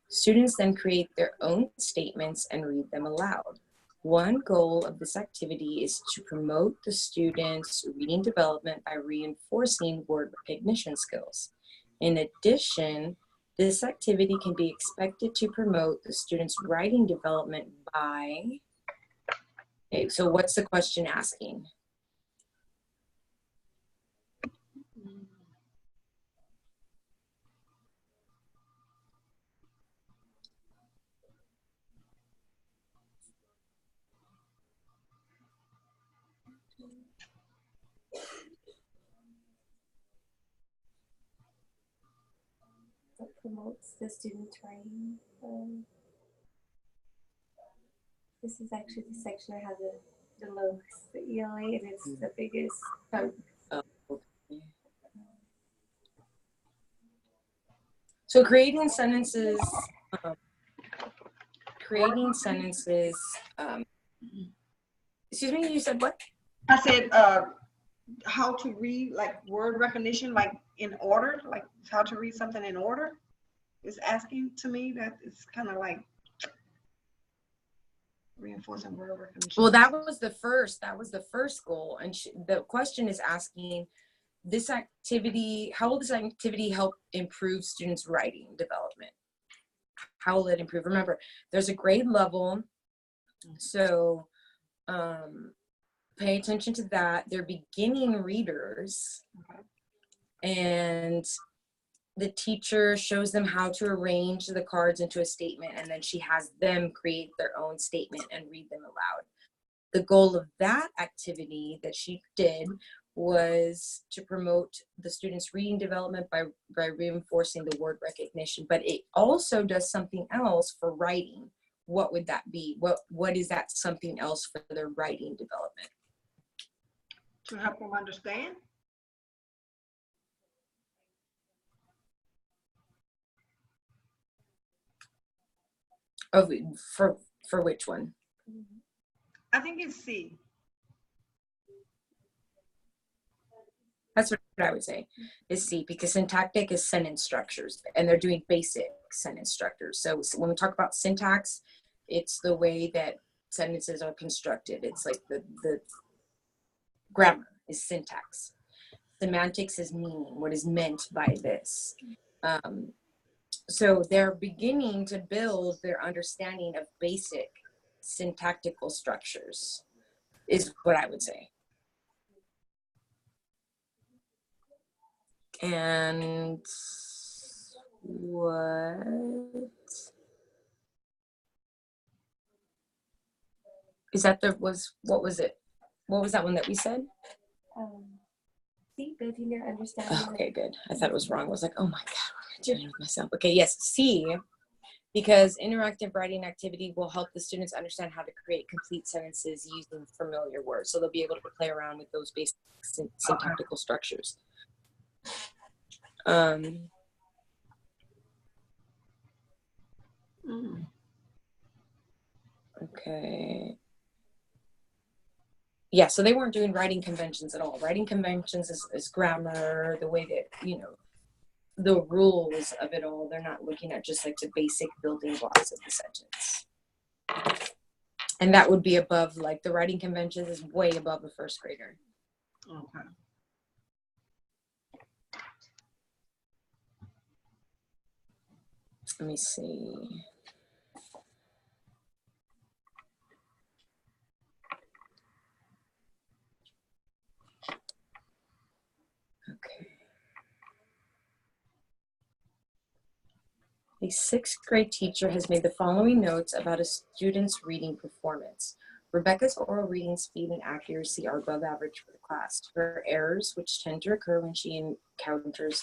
Students then create their own statements and read them aloud. One goal of this activity is to promote the students' reading development by reinforcing word recognition skills. In addition, this activity can be expected to promote the students' writing development by, okay, so what's the question asking? That promotes the student's writing. This is actually the section that has the lowest ELA, and it's the biggest. So creating sentences, excuse me, you said what? I said, how to read, like word recognition, like in order, like how to read something in order is asking to me. That it's kind of like reinforcing word recognition. Well, that was the first goal. And the question is asking this activity, how will this activity help improve students' writing development? How will it improve? Remember, there's a grade level. So pay attention to that. They're beginning readers. And the teacher shows them how to arrange the cards into a statement, and then she has them create their own statement and read them aloud. The goal of that activity that she did was to promote the students' reading development by reinforcing the word recognition, but it also does something else for writing. What would that be? What is that something else for their writing development? To help them understand. Oh, for which one? I think it's C. That's what I would say is C, because syntactic is sentence structures, and they're doing basic sentence structures. So when we talk about syntax, it's the way that sentences are constructed. It's like the grammar is syntax. Semantics is meaning, what is meant by this. So they're beginning to build their understanding of basic syntactical structures, is what I would say. And what is that? What was it? What was that one that we said? C, building their understanding. Oh, okay, good. I thought it was wrong. I was like, oh my God, what am I doing with myself? Okay, yes, C, because interactive writing activity will help the students understand how to create complete sentences using familiar words. So they'll be able to play around with those basic syntactical structures. Okay. Yeah, so they weren't doing writing conventions at all. Writing conventions is grammar, the way that, you know, the rules of it all. They're not looking at just like the basic building blocks of the sentence. And that would be above, like the writing conventions is way above a first grader. Okay. Let me see. Okay. A sixth grade teacher has made the following notes about a student's reading performance. Rebecca's oral reading speed and accuracy are above average for the class. Her errors, which tend to occur when she encounters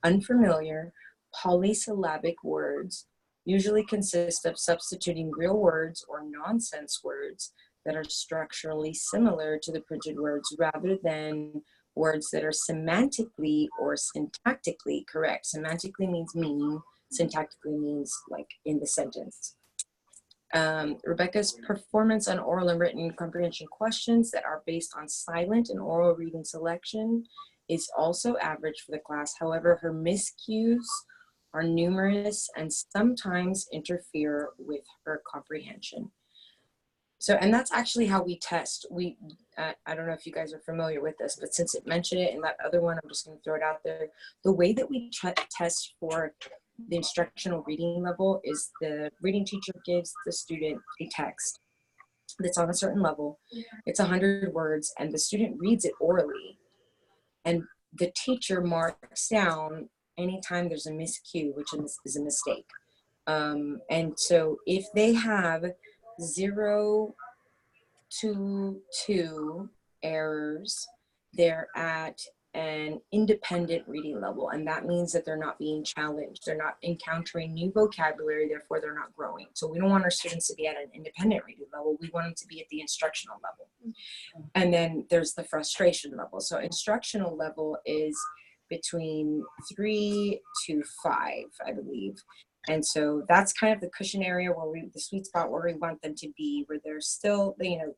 unfamiliar polysyllabic words, usually consist of substituting real words or nonsense words that are structurally similar to the printed words rather than words that are semantically or syntactically correct. Semantically means meaning. Syntactically means like in the sentence. Rebecca's performance on oral and written comprehension questions that are based on silent and oral reading selection is also average for the class. However, her miscues are numerous and sometimes interfere with her comprehension. So, and that's actually how we test. I don't know if you guys are familiar with this, but since it mentioned it in that other one, I'm just going to throw it out there. The way that we test for the instructional reading level is the reading teacher gives the student a text that's on a certain level. It's 100 words, and the student reads it orally. And the teacher marks down anytime there's a miscue, which is a mistake. And so if they have 0 to 2 errors, they're at an independent reading level, and that means that they're not being challenged, they're not encountering new vocabulary, therefore they're not growing. So we don't want our students to be at an independent reading level, we want them to be at the instructional level. And then there's the frustration level. So instructional level is between 3 to 5, I believe. And so that's kind of the cushion area where the sweet spot where we want them to be, where they're still, you know,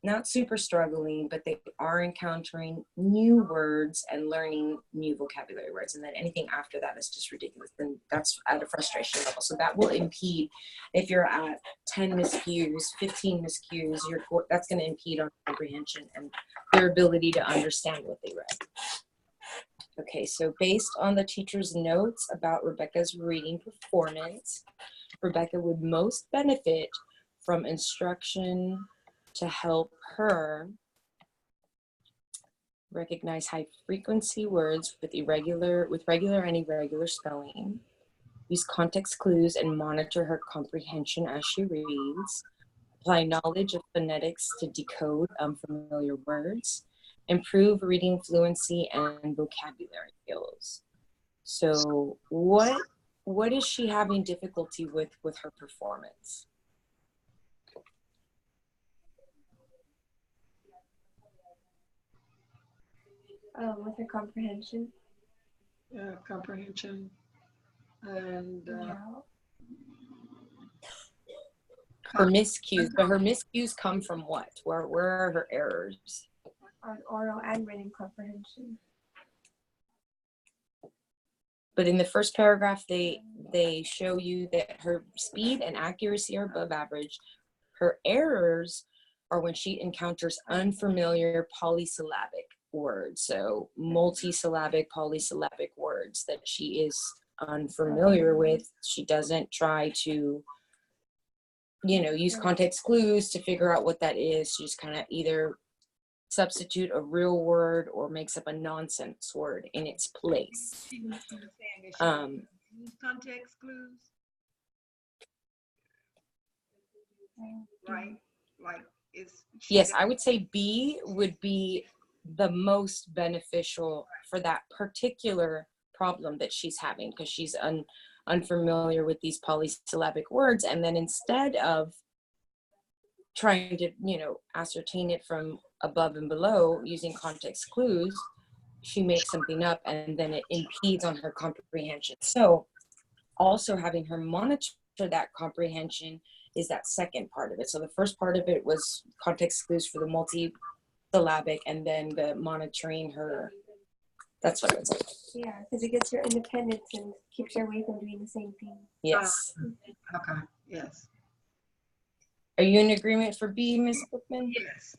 not super struggling, but they are encountering new words and learning new vocabulary words. And then anything after that is just ridiculous. Then that's at a frustration level. So that will impede, if you're at 10 miscues, 15 miscues, that's going to impede on comprehension and their ability to understand what they read. Okay, so based on the teacher's notes about Rebecca's reading performance, Rebecca would most benefit from instruction to help her recognize high frequency words with regular and irregular spelling, use context clues and monitor her comprehension as she reads, apply knowledge of phonetics to decode unfamiliar words, improve reading fluency and vocabulary skills. So what is she having difficulty with her performance? With her comprehension. Comprehension. And her miscues, but her miscues come from what? Where are her errors? On oral and written comprehension. But in the first paragraph, they show you that her speed and accuracy are above average. Her errors are when she encounters unfamiliar polysyllabic words. So multisyllabic, polysyllabic words that she is unfamiliar with. She doesn't try to, you know, use context clues to figure out what that is. She just kind of either substitute a real word or makes up a nonsense word in its place. Use context clues, right? Like yes, I would say B would be the most beneficial for that particular problem that she's having, because she's unfamiliar with these polysyllabic words. And then instead of trying to, you know, ascertain it from above and below using context clues, she makes something up and then it impedes on her comprehension. So also having her monitor that comprehension is that second part of it. So the first part of it was context clues for the multi-syllabic, and then the monitoring her, that's what it was. Yeah, because it gets her independence and keeps her away from doing the same thing. Yes. Okay, yes. Are you in agreement for B, Ms. Bookman? Yes.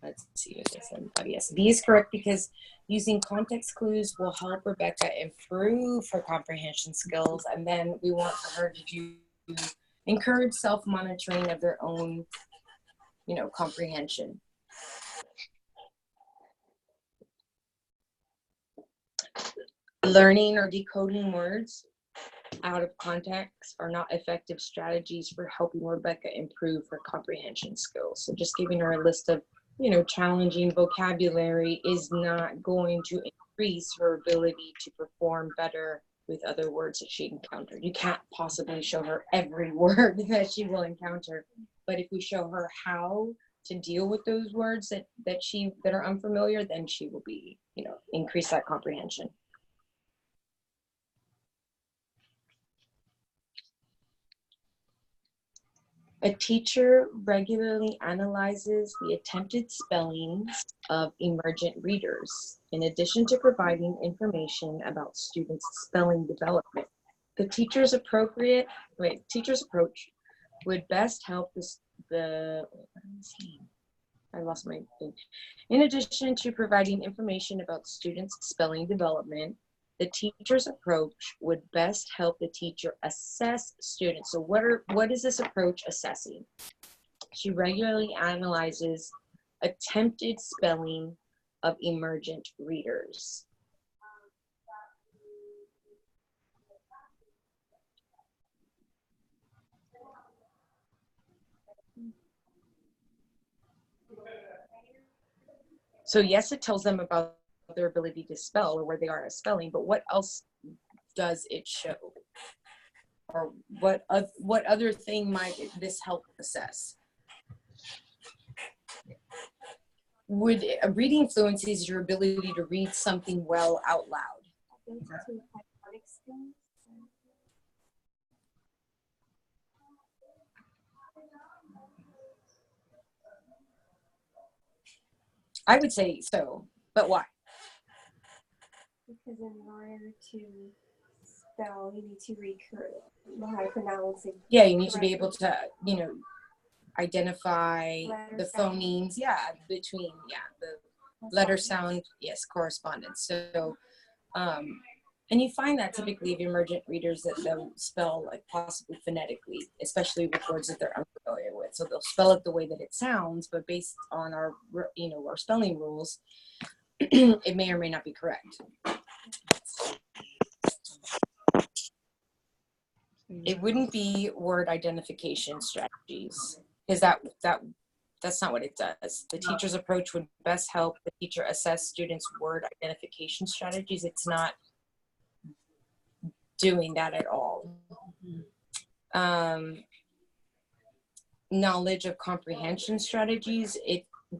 Let's see what this said. Oh, yes, B is correct because using context clues will help Rebecca improve her comprehension skills, and then we want for her to encourage self-monitoring of their own, you know, comprehension. Learning or decoding words out of context are not effective strategies for helping Rebecca improve her comprehension skills. So just giving her a list of, you know, challenging vocabulary is not going to increase her ability to perform better with other words that she encountered. You can't possibly show her every word that she will encounter, but if we show her how to deal with those words that are unfamiliar, then she will be, you know, increase that comprehension. A teacher regularly analyzes the attempted spellings of emergent readers. In addition to providing information about students' spelling development, the teacher's approach would best help I lost my thing. In addition to providing information about students' spelling development, the teacher's approach would best help the teacher assess students. So what is this approach assessing? She regularly analyzes attempted spelling of emergent readers. So yes, it tells them about their ability to spell or where they are at spelling, but what else does it show? Or what other thing might this help assess? Would reading fluency is your ability to read something well out loud. I would say so, but why? Because in order to spell, you need to know how to pronounce it. Yeah, you need to be able to, you know, identify the sound. phonemes, between, the letter sound, yes, correspondence. So, and you find that typically of emergent readers that they'll spell like possibly phonetically, especially with words that they're unfamiliar with. So they'll spell it the way that it sounds, but based on our, our spelling rules, it may or may not be correct. It wouldn't be word identification strategies, because that's not what it does. The teacher's approach would best help the teacher assess students' word identification strategies. It's not doing that at all. Knowledge of comprehension strategies,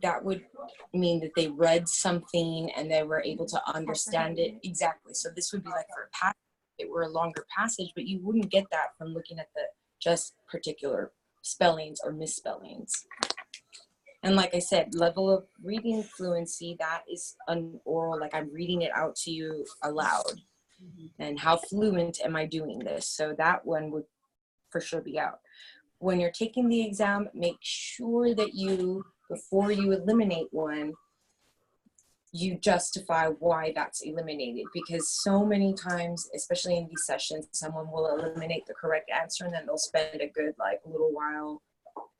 that would mean that they read something and they were able to understand it. Exactly. So this would be like for a passage, it were a longer passage, but you wouldn't get that from looking at the just particular spellings or misspellings. And like I said, level of reading fluency, that is an oral, like I'm reading it out to you aloud. And how fluent am I doing this? So that one would for sure be out. When you're taking the exam, make sure that before you eliminate one, you justify why that's eliminated, because so many times, especially in these sessions, someone will eliminate the correct answer and then they'll spend a good little while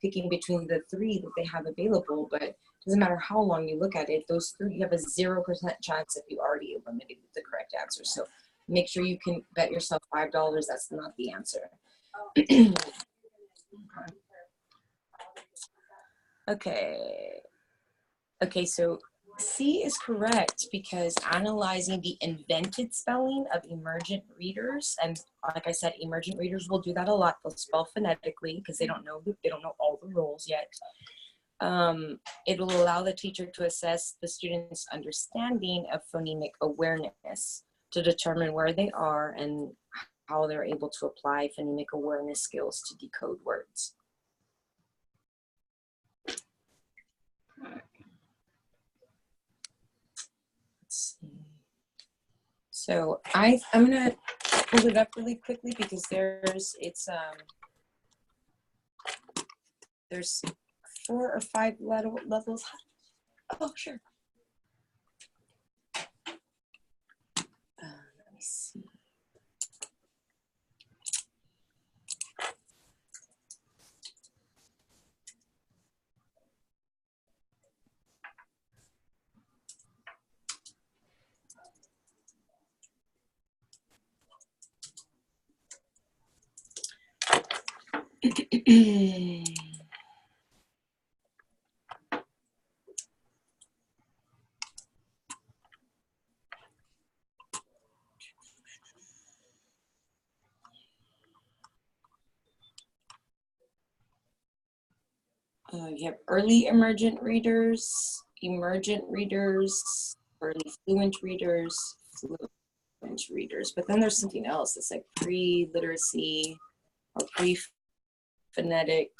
picking between the three that they have available. But it doesn't matter how long you look at it, those three, you have a 0% chance if you already eliminated the correct answer. So make sure you can bet yourself $5 that's not the answer. Okay, so C is correct, because analyzing the invented spelling of emergent readers, and like I said, emergent readers will do that a lot. They'll spell phonetically because they don't know all the rules yet. It'll allow the teacher to assess the student's understanding of phonemic awareness to determine where they are and how they're able to apply phonemic awareness skills to decode words. Let's see. So I'm gonna pull it up really quickly because there's 4 or 5 levels. Oh, sure. Let me see. You have early emergent readers, early fluent readers, but then there's something else that's like pre-literacy or pre-phonetic.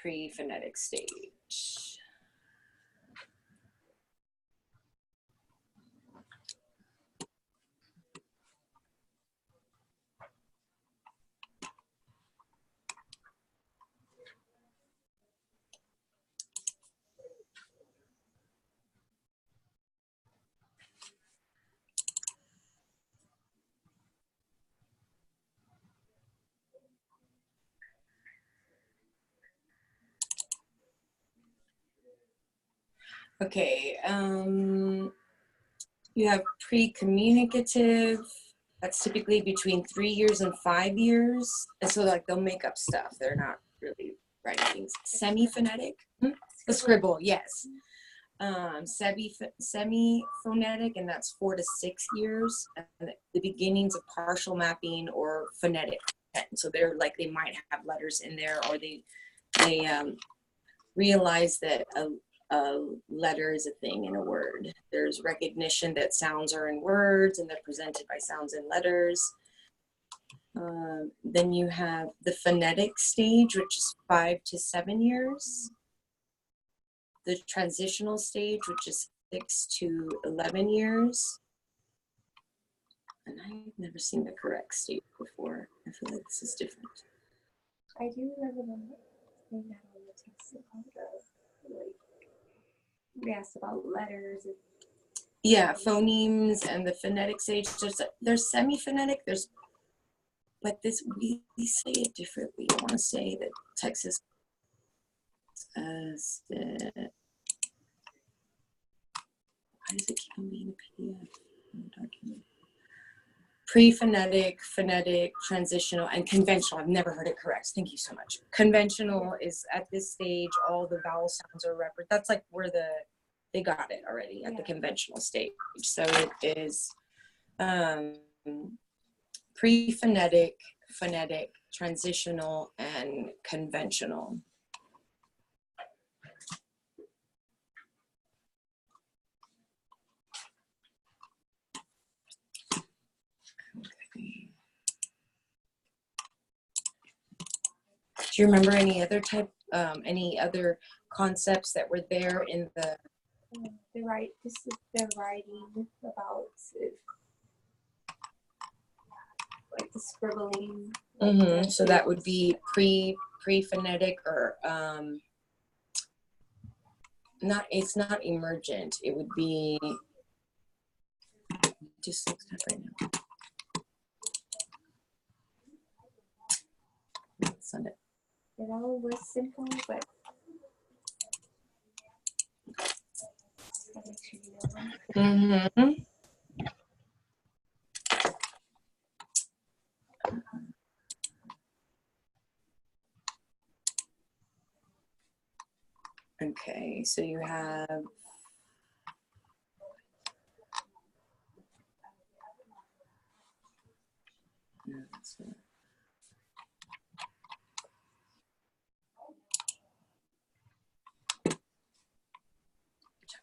Pre-phonetic stage. Okay, you have pre-communicative, That's typically between 3 years and 5 years. And so like they'll make up stuff. They're not really writing things. Semi-phonetic, the scribble, yes. Semi-phonetic, and that's 4 to 6 years. And the beginnings of partial mapping or phonetic. So they're like, they might have letters in there, or they realize that a letter is a thing in a word. There's recognition that sounds are in words and they're presented by sounds and letters. Then you have the phonetic stage, which is 5 to 7 years. The transitional stage, which is 6 to 11 years. And I've never seen the correct stage before. I feel like this is different. I do remember them saying that on the text about the, like, we asked about letters and yeah, phonemes and the phonetic stage. There's semi-phonetic, but we say it differently. I want to say that Texas as the, why does it keep on being a PDF document? Pre-phonetic, phonetic, transitional, and conventional. I've never heard it correct. Thank you so much. Conventional is at this stage, all the vowel sounds are represented. That's like where they got it already at the conventional stage. So it is pre-phonetic, phonetic, transitional, and conventional. Okay. Do you remember any other any other concepts that were there in the? This is the writing about like the scribbling. Mm-hmm. So that would be pre-phonetic or not. It's not emergent. It would be. Just looked at right now. Send it. It all was simple, but I'll make sure you know. Mm-hmm. Okay, so you have no, that's not.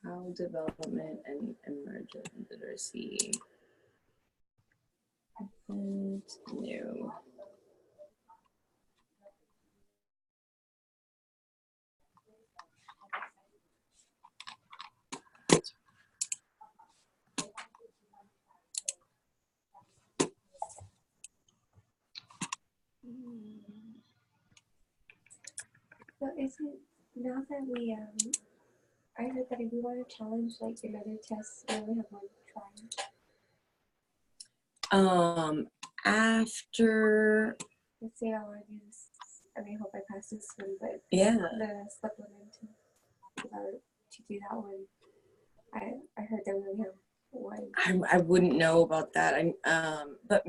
Child development and emergent literacy. And new. So is it now that we I heard that if we want to challenge like another test, we only have one try. After. Let's say I want to do this. I mean, I hope I pass this one, but Yeah. the supplemental to do that one. I heard that we only have one. I wouldn't know about that. But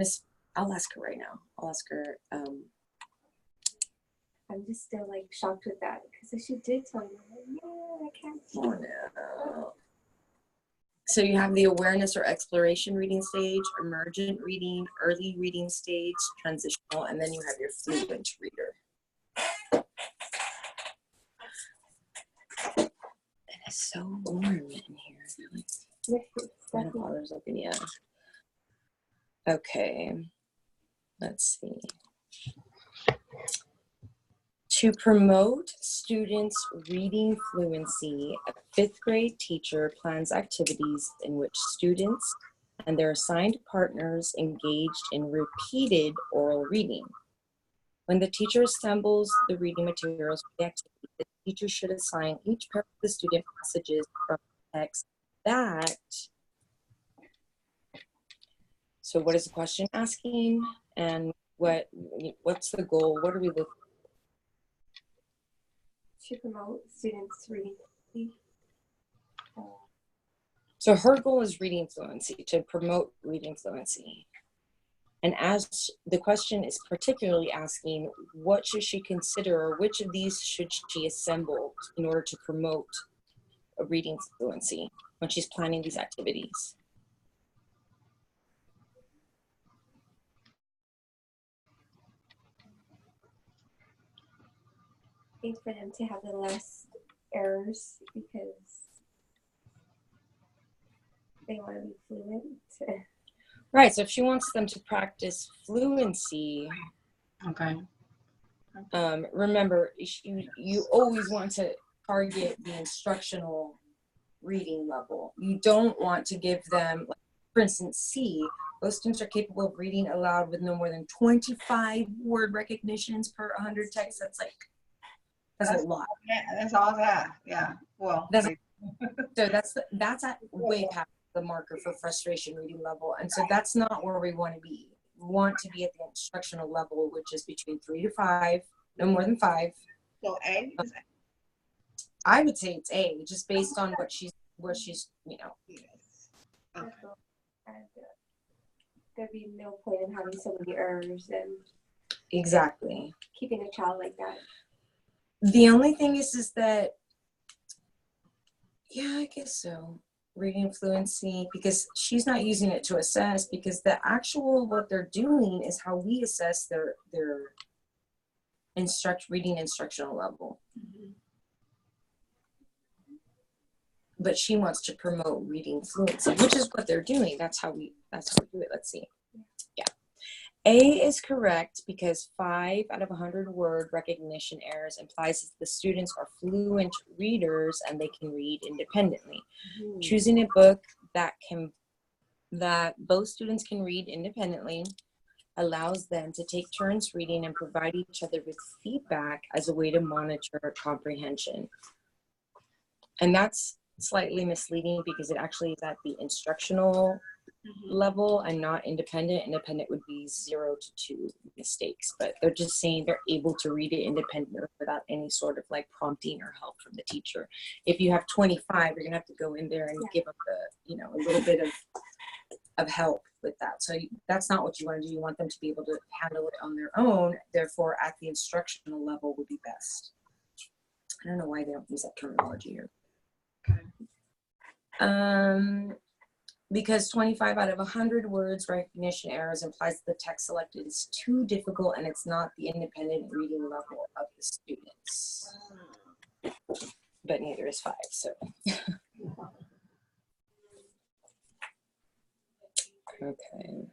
I'll ask her right now. I'll ask her. I'm just still like shocked with that because she did tell me, I'm like, yeah, I can't. Oh no. So you have the awareness or exploration reading stage, emergent reading, early reading stage, transitional, and then you have your fluent reader. It is so warm in here. My father's looking, yeah. Okay. Let's see. To promote students' reading fluency, a 5th grade teacher plans activities in which students and their assigned partners engaged in repeated oral reading. When the teacher assembles the reading materials for the activity, the teacher should assign each pair of the student passages from the text that. So what is the question asking? And what's the goal? What are we looking for? To promote students reading. So her goal is reading fluency, to promote reading fluency. And as the question is particularly asking, what should she consider, or which of these should she assemble in order to promote a reading fluency when she's planning these activities? I think for them to have the less errors because they want to be fluent. Right, so if she wants them to practice fluency, Okay. remember, you always want to target the instructional reading level. You don't want to give them, like, for instance, C, those students are capable of reading aloud with no more than 25 word recognitions per 100 texts. That's a lot. Yeah, that's all that. Yeah. Well, So that's at way past the marker for frustration reading level. And so that's not where we want to be. We want to be at the instructional level, which is between 3 to 5, no more than 5. so A is I would say it's A, just based on what she's, you know. yes. And there'd be no point in having so many errors and Exactly. keeping a child like that. The only thing is that, yeah, I guess so. Reading fluency, because she's not using it to assess, because the actual, what they're doing is how we assess their reading instructional level. But she wants to promote reading fluency, which is what they're doing. That's how we do it. Let's see. Yeah. A is correct because 5 out of 100 word recognition errors implies that the students are fluent readers and they can read independently. Choosing a book that both students can read independently allows them to take turns reading and provide each other with feedback as a way to monitor comprehension. And that's slightly misleading because it actually is at the instructional level and not independent. Independent would be 0 to 2 mistakes, but they're just saying they're able to read it independently without any sort of like prompting or help from the teacher. If you have 25, you're gonna have to go in there and give them a little bit of help with that. So that's not what you want to do. You want them to be able to handle it on their own. Therefore, at the instructional level would be best. I don't know why they don't use that terminology here. Because 25 out of 100 words recognition errors implies that the text selected is too difficult and it's not the independent reading level of the students. But neither is 5, so. Okay.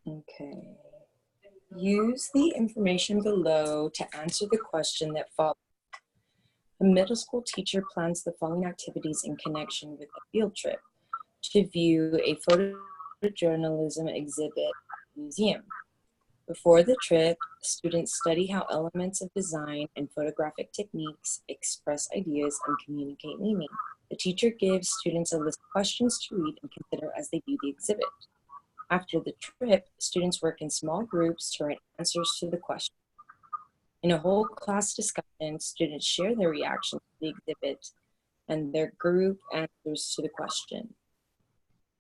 Okay. Use the information below to answer the question that follows. A middle school teacher plans the following activities in connection with a field trip: to view a photojournalism exhibit at the museum. Before the trip, students study how elements of design and photographic techniques express ideas and communicate meaning. The teacher gives students a list of questions to read and consider as they view the exhibit. After the trip, students work in small groups to write answers to the question. In a whole class discussion, students share their reactions to the exhibit and their group answers to the question.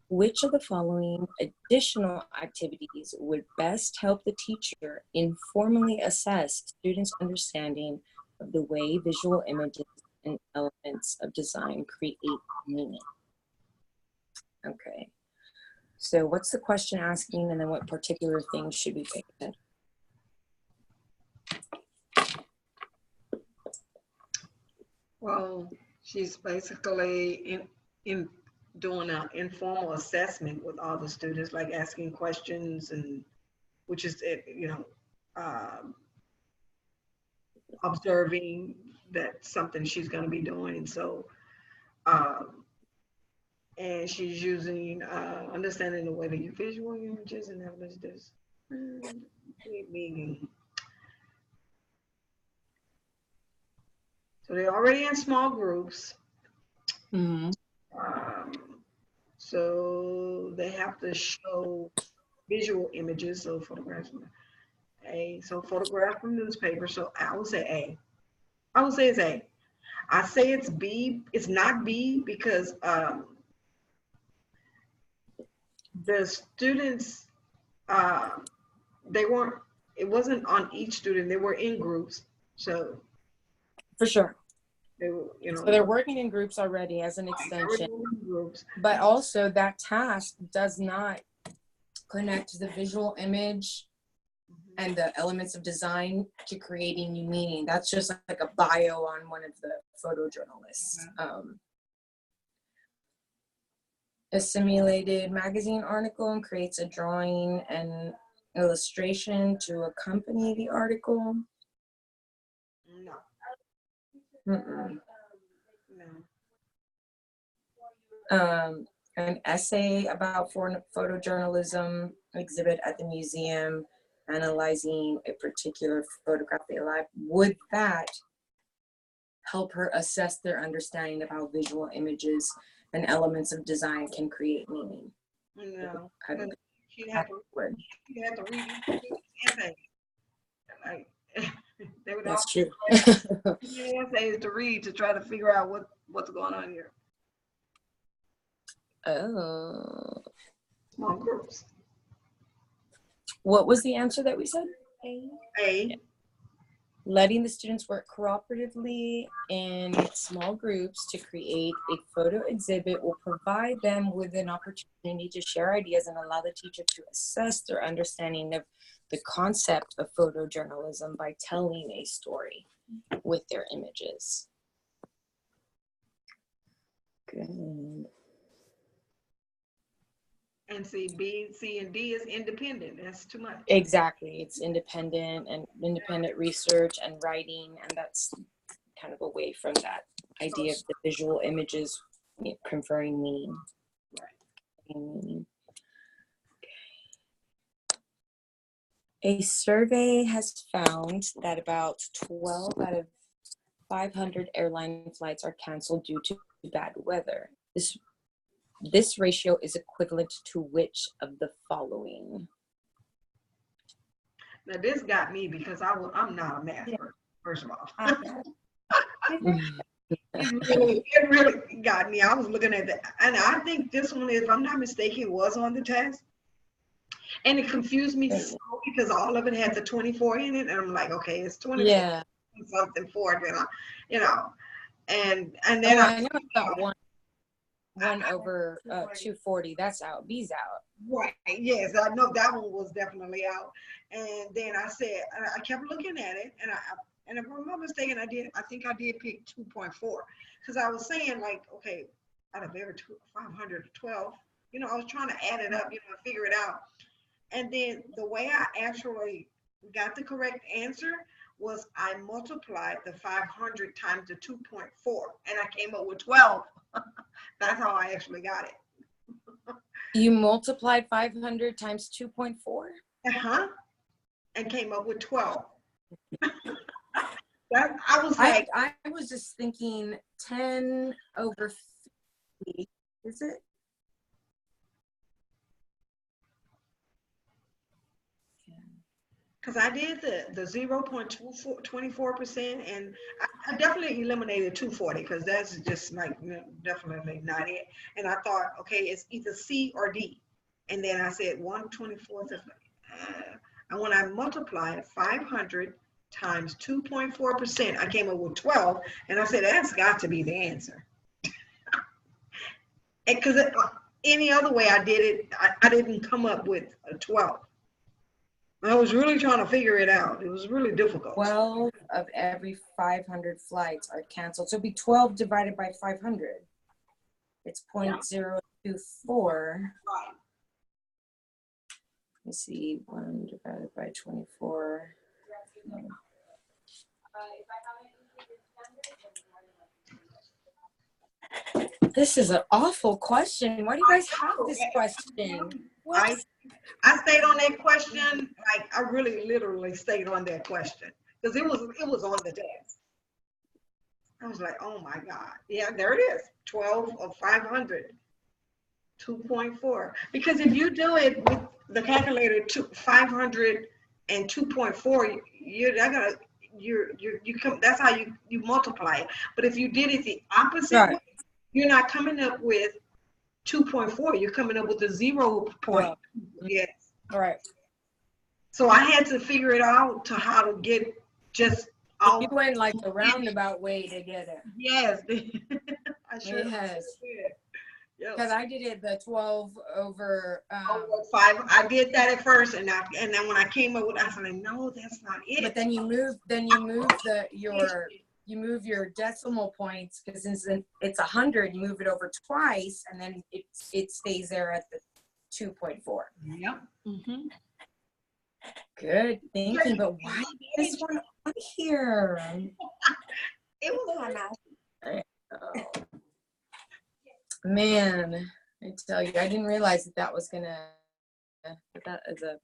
Which of the following additional activities would best help the teacher informally assess students' understanding of the way visual images and elements of design create meaning? Okay. So what's the question asking, and then what particular things should we pay attention? Well, she's basically in doing an informal assessment with all the students, like asking questions, and which is observing that something she's going to be doing. And so and she's using understanding the way that you visual images and evidence this meaning. So they're already in small groups. Mm-hmm. So they have to show visual images, so photographs. So photograph from newspaper. So I would say A. I would say it's A. I say it's B. It's not B because the students, they weren't, it wasn't on each student. They were in groups. So For sure. they were, So they're working in groups already as an they were extension, in groups. but also that task does not connect the visual image and the elements of design to creating new meaning. That's just like a bio on one of the photojournalists. A simulated magazine article and creates a drawing and illustration to accompany the article. No. Mm-mm. No. An essay about photojournalism exhibit at the museum analyzing a particular photograph they like. Would that help her assess their understanding of how visual images and elements of design can create meaning? No. I don't She'd have to read essays. Like, they would That's all true. essays to read to try to figure out what's going on here. Oh. Small groups. What was the answer that we said? A. Letting the students work cooperatively in small groups to create a photo exhibit will provide them with an opportunity to share ideas and allow the teacher to assess their understanding of the concept of photojournalism by telling a story with their images. Good. And see, B, C, and D is independent. That's too much. Exactly. It's independent and independent research and writing, and that's kind of away from that idea of the visual images conferring meaning. Right. A survey has found that about 12 out of 500 airline flights are canceled due to bad weather. This ratio is equivalent to which of the following? Now this got me because I'm not a math person, first of all. It really got me. I was looking at that, and I think this one, if I'm not mistaken, was on the test. And it confused me so because all of it had the 24 in it, and I'm like, okay, it's 24 something for it, and then I know it's got one over 240. That's out. B's out. Right. Yes, I know that one was definitely out. And then I said, I kept looking at it, and if I'm not mistaken, I think I did pick 2.4 because I was saying like, okay, out of every 512, I was trying to add it up, figure it out. And then the way I actually got the correct answer was I multiplied the 500 times the 2.4, and I came up with 12. That's how I actually got it. You multiplied 500 times 2.4? And came up with 12. I was like, I was just thinking 10 over 50. Is it? because I did the 0.24%, and I definitely eliminated 240 because that's just like definitely not it. And I thought, okay, it's either C or D. And then I said 1/24. And when I multiplied 500 times 2.4%, I came up with 12. And I said, that's got to be the answer. Because any other way I did it, I didn't come up with a 12. I was really trying to figure it out. It was really difficult. 12 of every 500 flights are canceled. So it'd be 12 divided by 500. It's 0.024. Right. Let's see, 1 divided by 24. This is an awful question. Why do you guys have this question? What? I stayed on that question, like I really literally stayed on that question because it was on the test. I was like, oh my God. Yeah, there it is. 12 of 500. 2.4. Because if you do it with the calculator 500 and 2.4, you're not gonna, you come. That's how you multiply it. But if you did it the opposite Right. way, you're not coming up with 2.4. You're coming up with a 0 point. Well, Yes. all right. So I had to figure it out to how to get just all. You went like a roundabout way to get it. Yes. I sure Yes. did. Yep. Because I did it the 12 over. Over 5. I did that at first, and then when I came up with, I said, no, that's not it. But then you move your decimal points, because since it's 100, you move it over twice, and then it stays there at the 2.4. Yep. Mm-hmm. Good thinking, but why is this one on here? It was math. Oh. Man, I tell you, I didn't realize that was that is a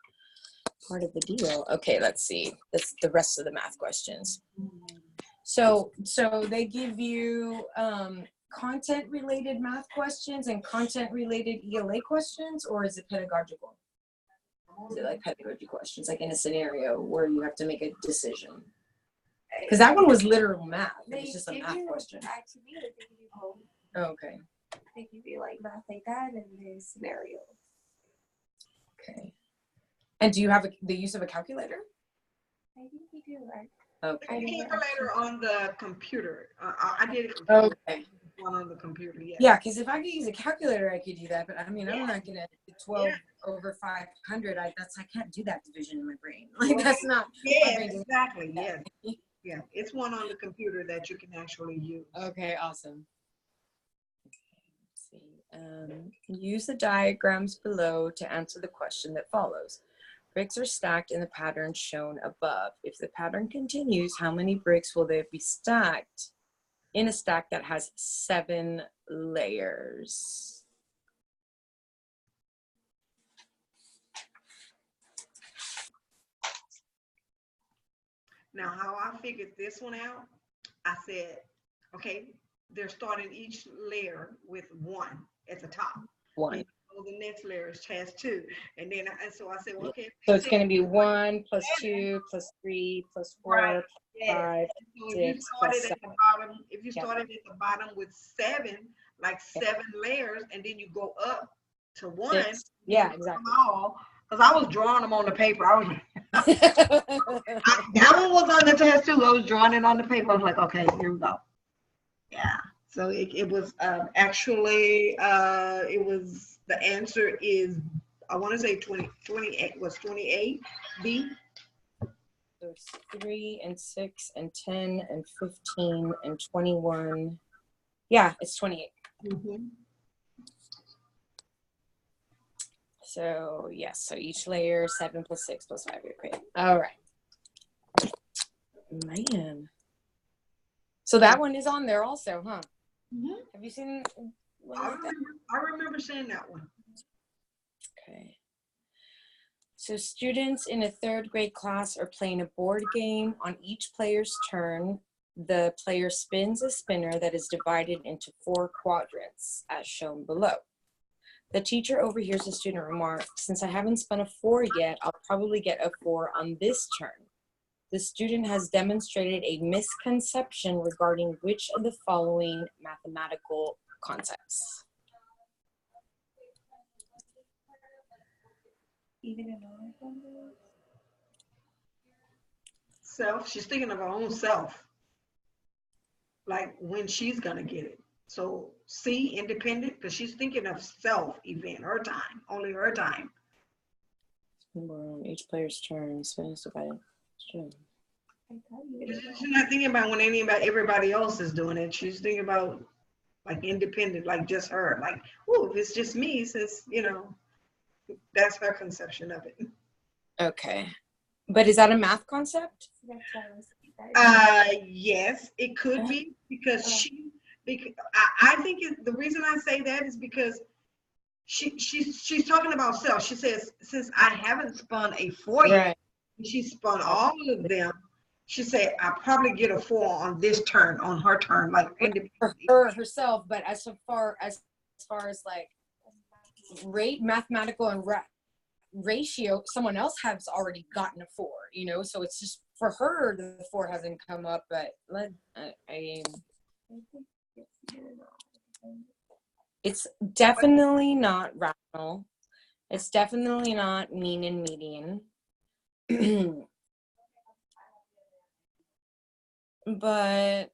part of the deal. Okay, let's see. That's the rest of the math questions. So they give you content-related math questions and content-related ELA questions, or is it pedagogical? Is it like pedagogy questions, like in a scenario where you have to make a decision? Because that one was literal math. It was just a math question. Oh, okay. They give you like math like that and the scenario. Okay. And do you have the use of a calculator? I think you do, right? Okay. calculator on the computer. I did it. Okay. One on the computer. Yes. Yeah, because if I could use a calculator, I could do that. But I mean, I'm Yeah. not gonna 12 over 500. I can't do that division in my brain. Like that's not. Yeah, my brain exactly. Yeah. Yeah. It's one on the computer that you can actually use. Okay, awesome. Let's see. Use the diagrams below to answer the question that follows. Bricks are stacked in the pattern shown above. If the pattern continues, how many bricks will there be stacked in a stack that has 7 layers? Now, how I figured this one out, I said, okay, they're starting each layer with 1 at the top. 1. So the next layer has 2. And then, so I said, well, okay. So it's going to be 1 plus 2 plus 3 plus 4 Right. plus 5. So if you 6 started plus at the 7. bottom, if you started at the bottom with 7, like 7 layers, and then you go up to 1. 6. Yeah, exactly. Because I was drawing them on the paper. That one was on the test too. I was drawing it on the paper. I was like, okay, here we go. Yeah. So it was actually, it was, the answer is, I want to say 28 was 28 B. So it's 3 and 6 and 10 and 15 and 21. Yeah, it's 28. Mm-hmm. So yes, so each layer 7 plus 6 plus 5. Okay. All right. Man. So that one is on there also, huh? Mm-hmm. Have you seen? I remember saying that one. Okay. So students in a 3rd grade class are playing a board game. On each player's turn, the player spins a spinner that is divided into 4 quadrants, as shown below. The teacher overhears the student remark, "Since I haven't spun a 4 yet, I'll probably get a 4 on this turn." The student has demonstrated a misconception regarding which of the following mathematical concepts? Even in all numbers? Self. She's thinking of her own self. Like when she's going to get it. So C, independent, because she's thinking of self event, her time, only her time. Each player's turn, spins divided. Sure. She's not thinking about when everybody else is doing it. She's thinking about like independent, like just her. Like, oh, if it's just me, since, that's her conception of it. Okay. But is that a math concept? Yes, it could be because I think the reason I say that is because she's talking about self. She says, since I haven't spun a 4 yet, she spun all of them. She said, I'll probably get a 4 on this turn, on her turn, like for her herself. But as far as like rate, mathematical and ratio, someone else has already gotten a 4. So it's just for her, the 4 hasn't come up, but it's definitely not rational. It's definitely not mean and median. But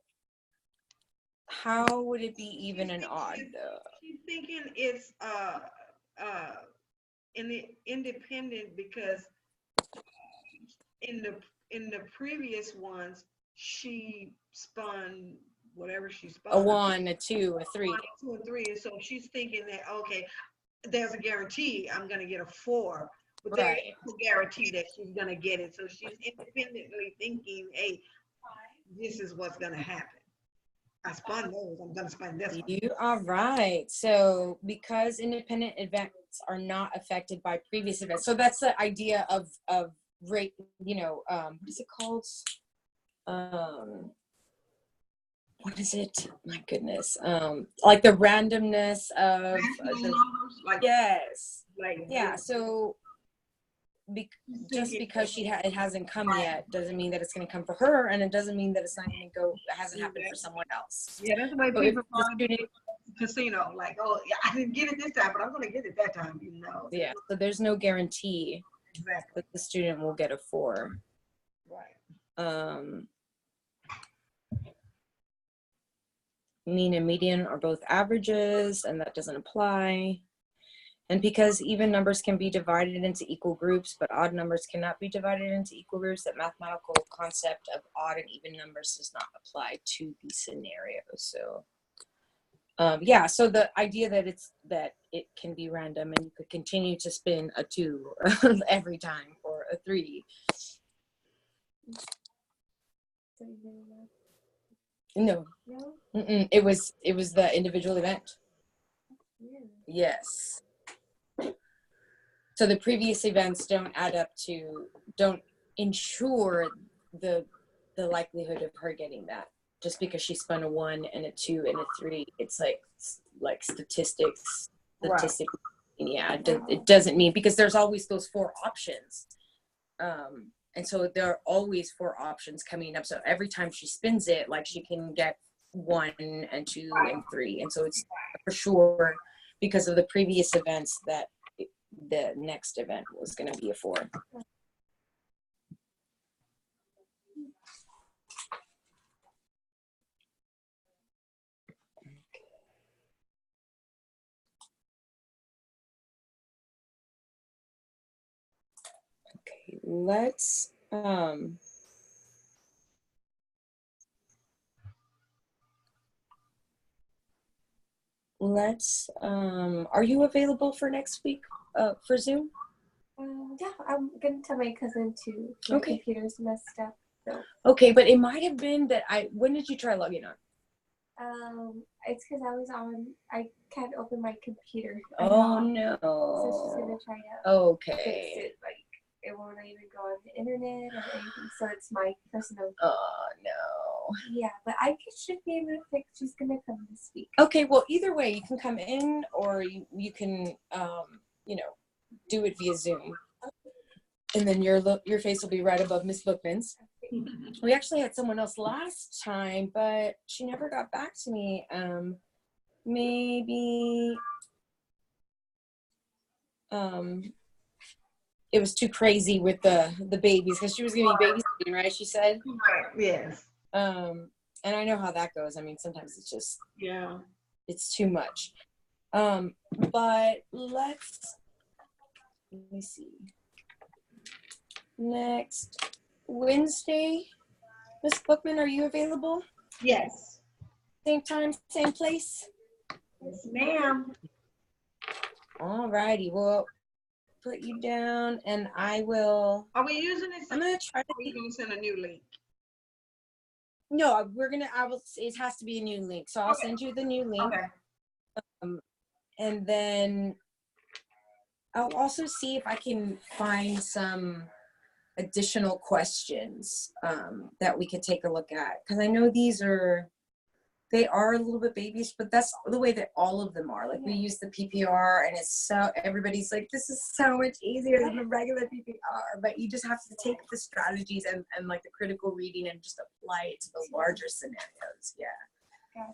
how would it be even and odd though? She's thinking it's independent because in the previous ones she spun whatever she spun. A 1, a 2, a 3. 1, 2, and 3, and so she's thinking that okay, there's a guarantee I'm gonna get a 4, but there's no guarantee that she's gonna get it. So she's independently thinking, hey, this is what's gonna happen. I spun those, I'm gonna spun this one. You are right. So because independent events are not affected by previous events, so that's the idea of rate. You know, what is it called? What is it? My goodness. Like the randomness of numbers, like, yes. like Yeah. So just because it hasn't come yet doesn't mean that it's going to come for her, and it doesn't mean that it's not going to go. It hasn't happened for someone else. Yeah, that's the way So people find the casino. Like, oh, yeah, I didn't get it this time, but I'm going to get it that time. You know. Yeah. So there's no guarantee that the student will get a 4. Right. Mean and median are both averages, and that doesn't apply. And because even numbers can be divided into equal groups, but odd numbers cannot be divided into equal groups, that mathematical concept of odd and even numbers does not apply to these scenarios. So, yeah, so the idea that it can be random and you could continue to spin a 2 every time or a 3. No. It was the individual event. Yes. So the previous events don't ensure the likelihood of her getting that. Just because she spun a 1 and a 2 and a 3, it's like statistics. Right. Yeah, it doesn't mean, because there's always those 4 options. And so there are always 4 options coming up. So every time she spins it, like, she can get 1 and 2 and 3. And so it's for sure because of the previous events that the next event was going to be a 4. Okay, let's are you available for next week for Zoom? Yeah, I'm gonna tell my cousin to. My computer's messed up. So. Okay, but it might have been that when did you try logging on? It's because I can't open my computer. Oh no. So she's gonna try to okay. fix it. Like, it won't even go on the internet or anything. So it's my personal. Oh no. Yeah, but I should be able to fix. She's gonna come this week. Okay, well, either way, you can come in or you can do it via Zoom, and then your face will be right above Miss Bookman's. We actually had someone else last time, but she never got back to me. Maybe it was too crazy with the babies, because she was gonna be babysitting, right? She said. Right. Yes. And I know how that goes. I mean, sometimes it's just it's too much. But let me see. Next Wednesday, Miss Bookman, are you available? Yes. Same time, same place? Yes, ma'am. All righty. Well, put you down, and I will. Are we using this? I'm gonna try to. Are you gonna send a new link? No, I will. It has to be a new link, so I'll send you the new link. Okay. And then I'll also see if I can find some additional questions that we could take a look at, because I know these are They are a little bit babyish, but that's the way that all of them are. Like we use the PPR, and it's so everybody's like, this is so much easier than the regular PPR. But you just have to take the strategies and like the critical reading and just apply it to the larger scenarios. Yeah.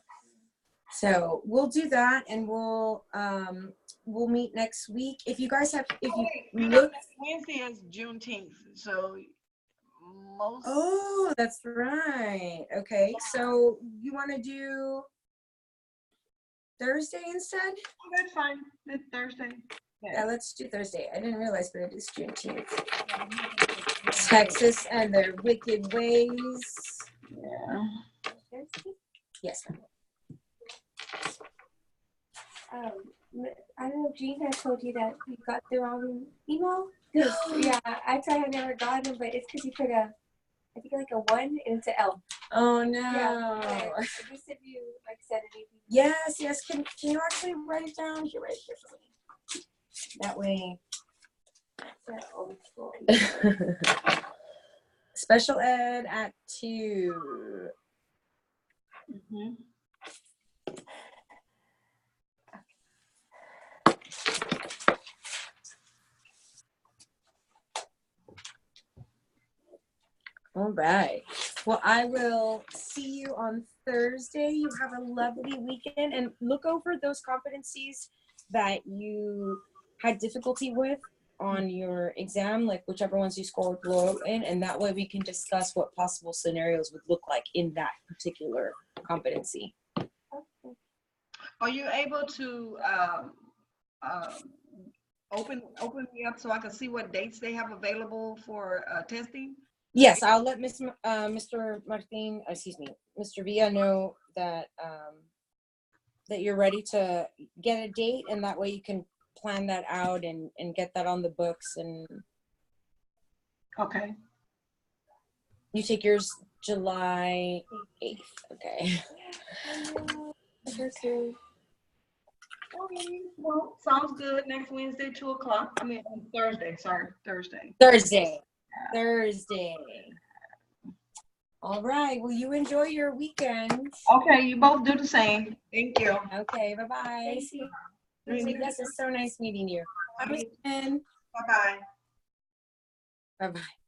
So we'll do that, and we'll meet next week. If you guys have, if you look, Wednesday is Juneteenth, so most. Oh, that's right. Okay, so you want to do Thursday instead? Oh, that's fine. It's Thursday. Yeah, let's do Thursday. I didn't realize, but it is Juneteenth. Texas and their wicked ways. Yeah. Yes, ma'am. I don't know if Jean had told you that you got the wrong email. Yeah, I tried. I never got them, but it's because you put I think like a 1 and it's an L. Oh no. Yeah, just if you like said anything. Yes. Can you actually write it down? Here, right here for me. That way. Yeah, old school. Special ed at 2. Mm-hmm. All right. Well, I will see you on Thursday. You have a lovely weekend, and look over those competencies that you had difficulty with on your exam, like whichever ones you scored low in, and that way we can discuss what possible scenarios would look like in that particular competency. Are you able to open me up so I can see what dates they have available for testing? Yes, I'll let Mr. Martin, Mr. Villa know that that you're ready to get a date, and that way you can plan that out and get that on the books. And Okay. you take yours July 8th. Okay. Okay. Well, sounds good. Next Wednesday, 2 o'clock. I mean, Thursday. Sorry, Thursday. Thursday. All right. Well, you enjoy your weekend. Okay, you both do the same. Thank you. Okay. Bye-bye. See you. Yes, it's so nice meeting you. Bye-bye. Bye-bye. Bye-bye. Bye-bye.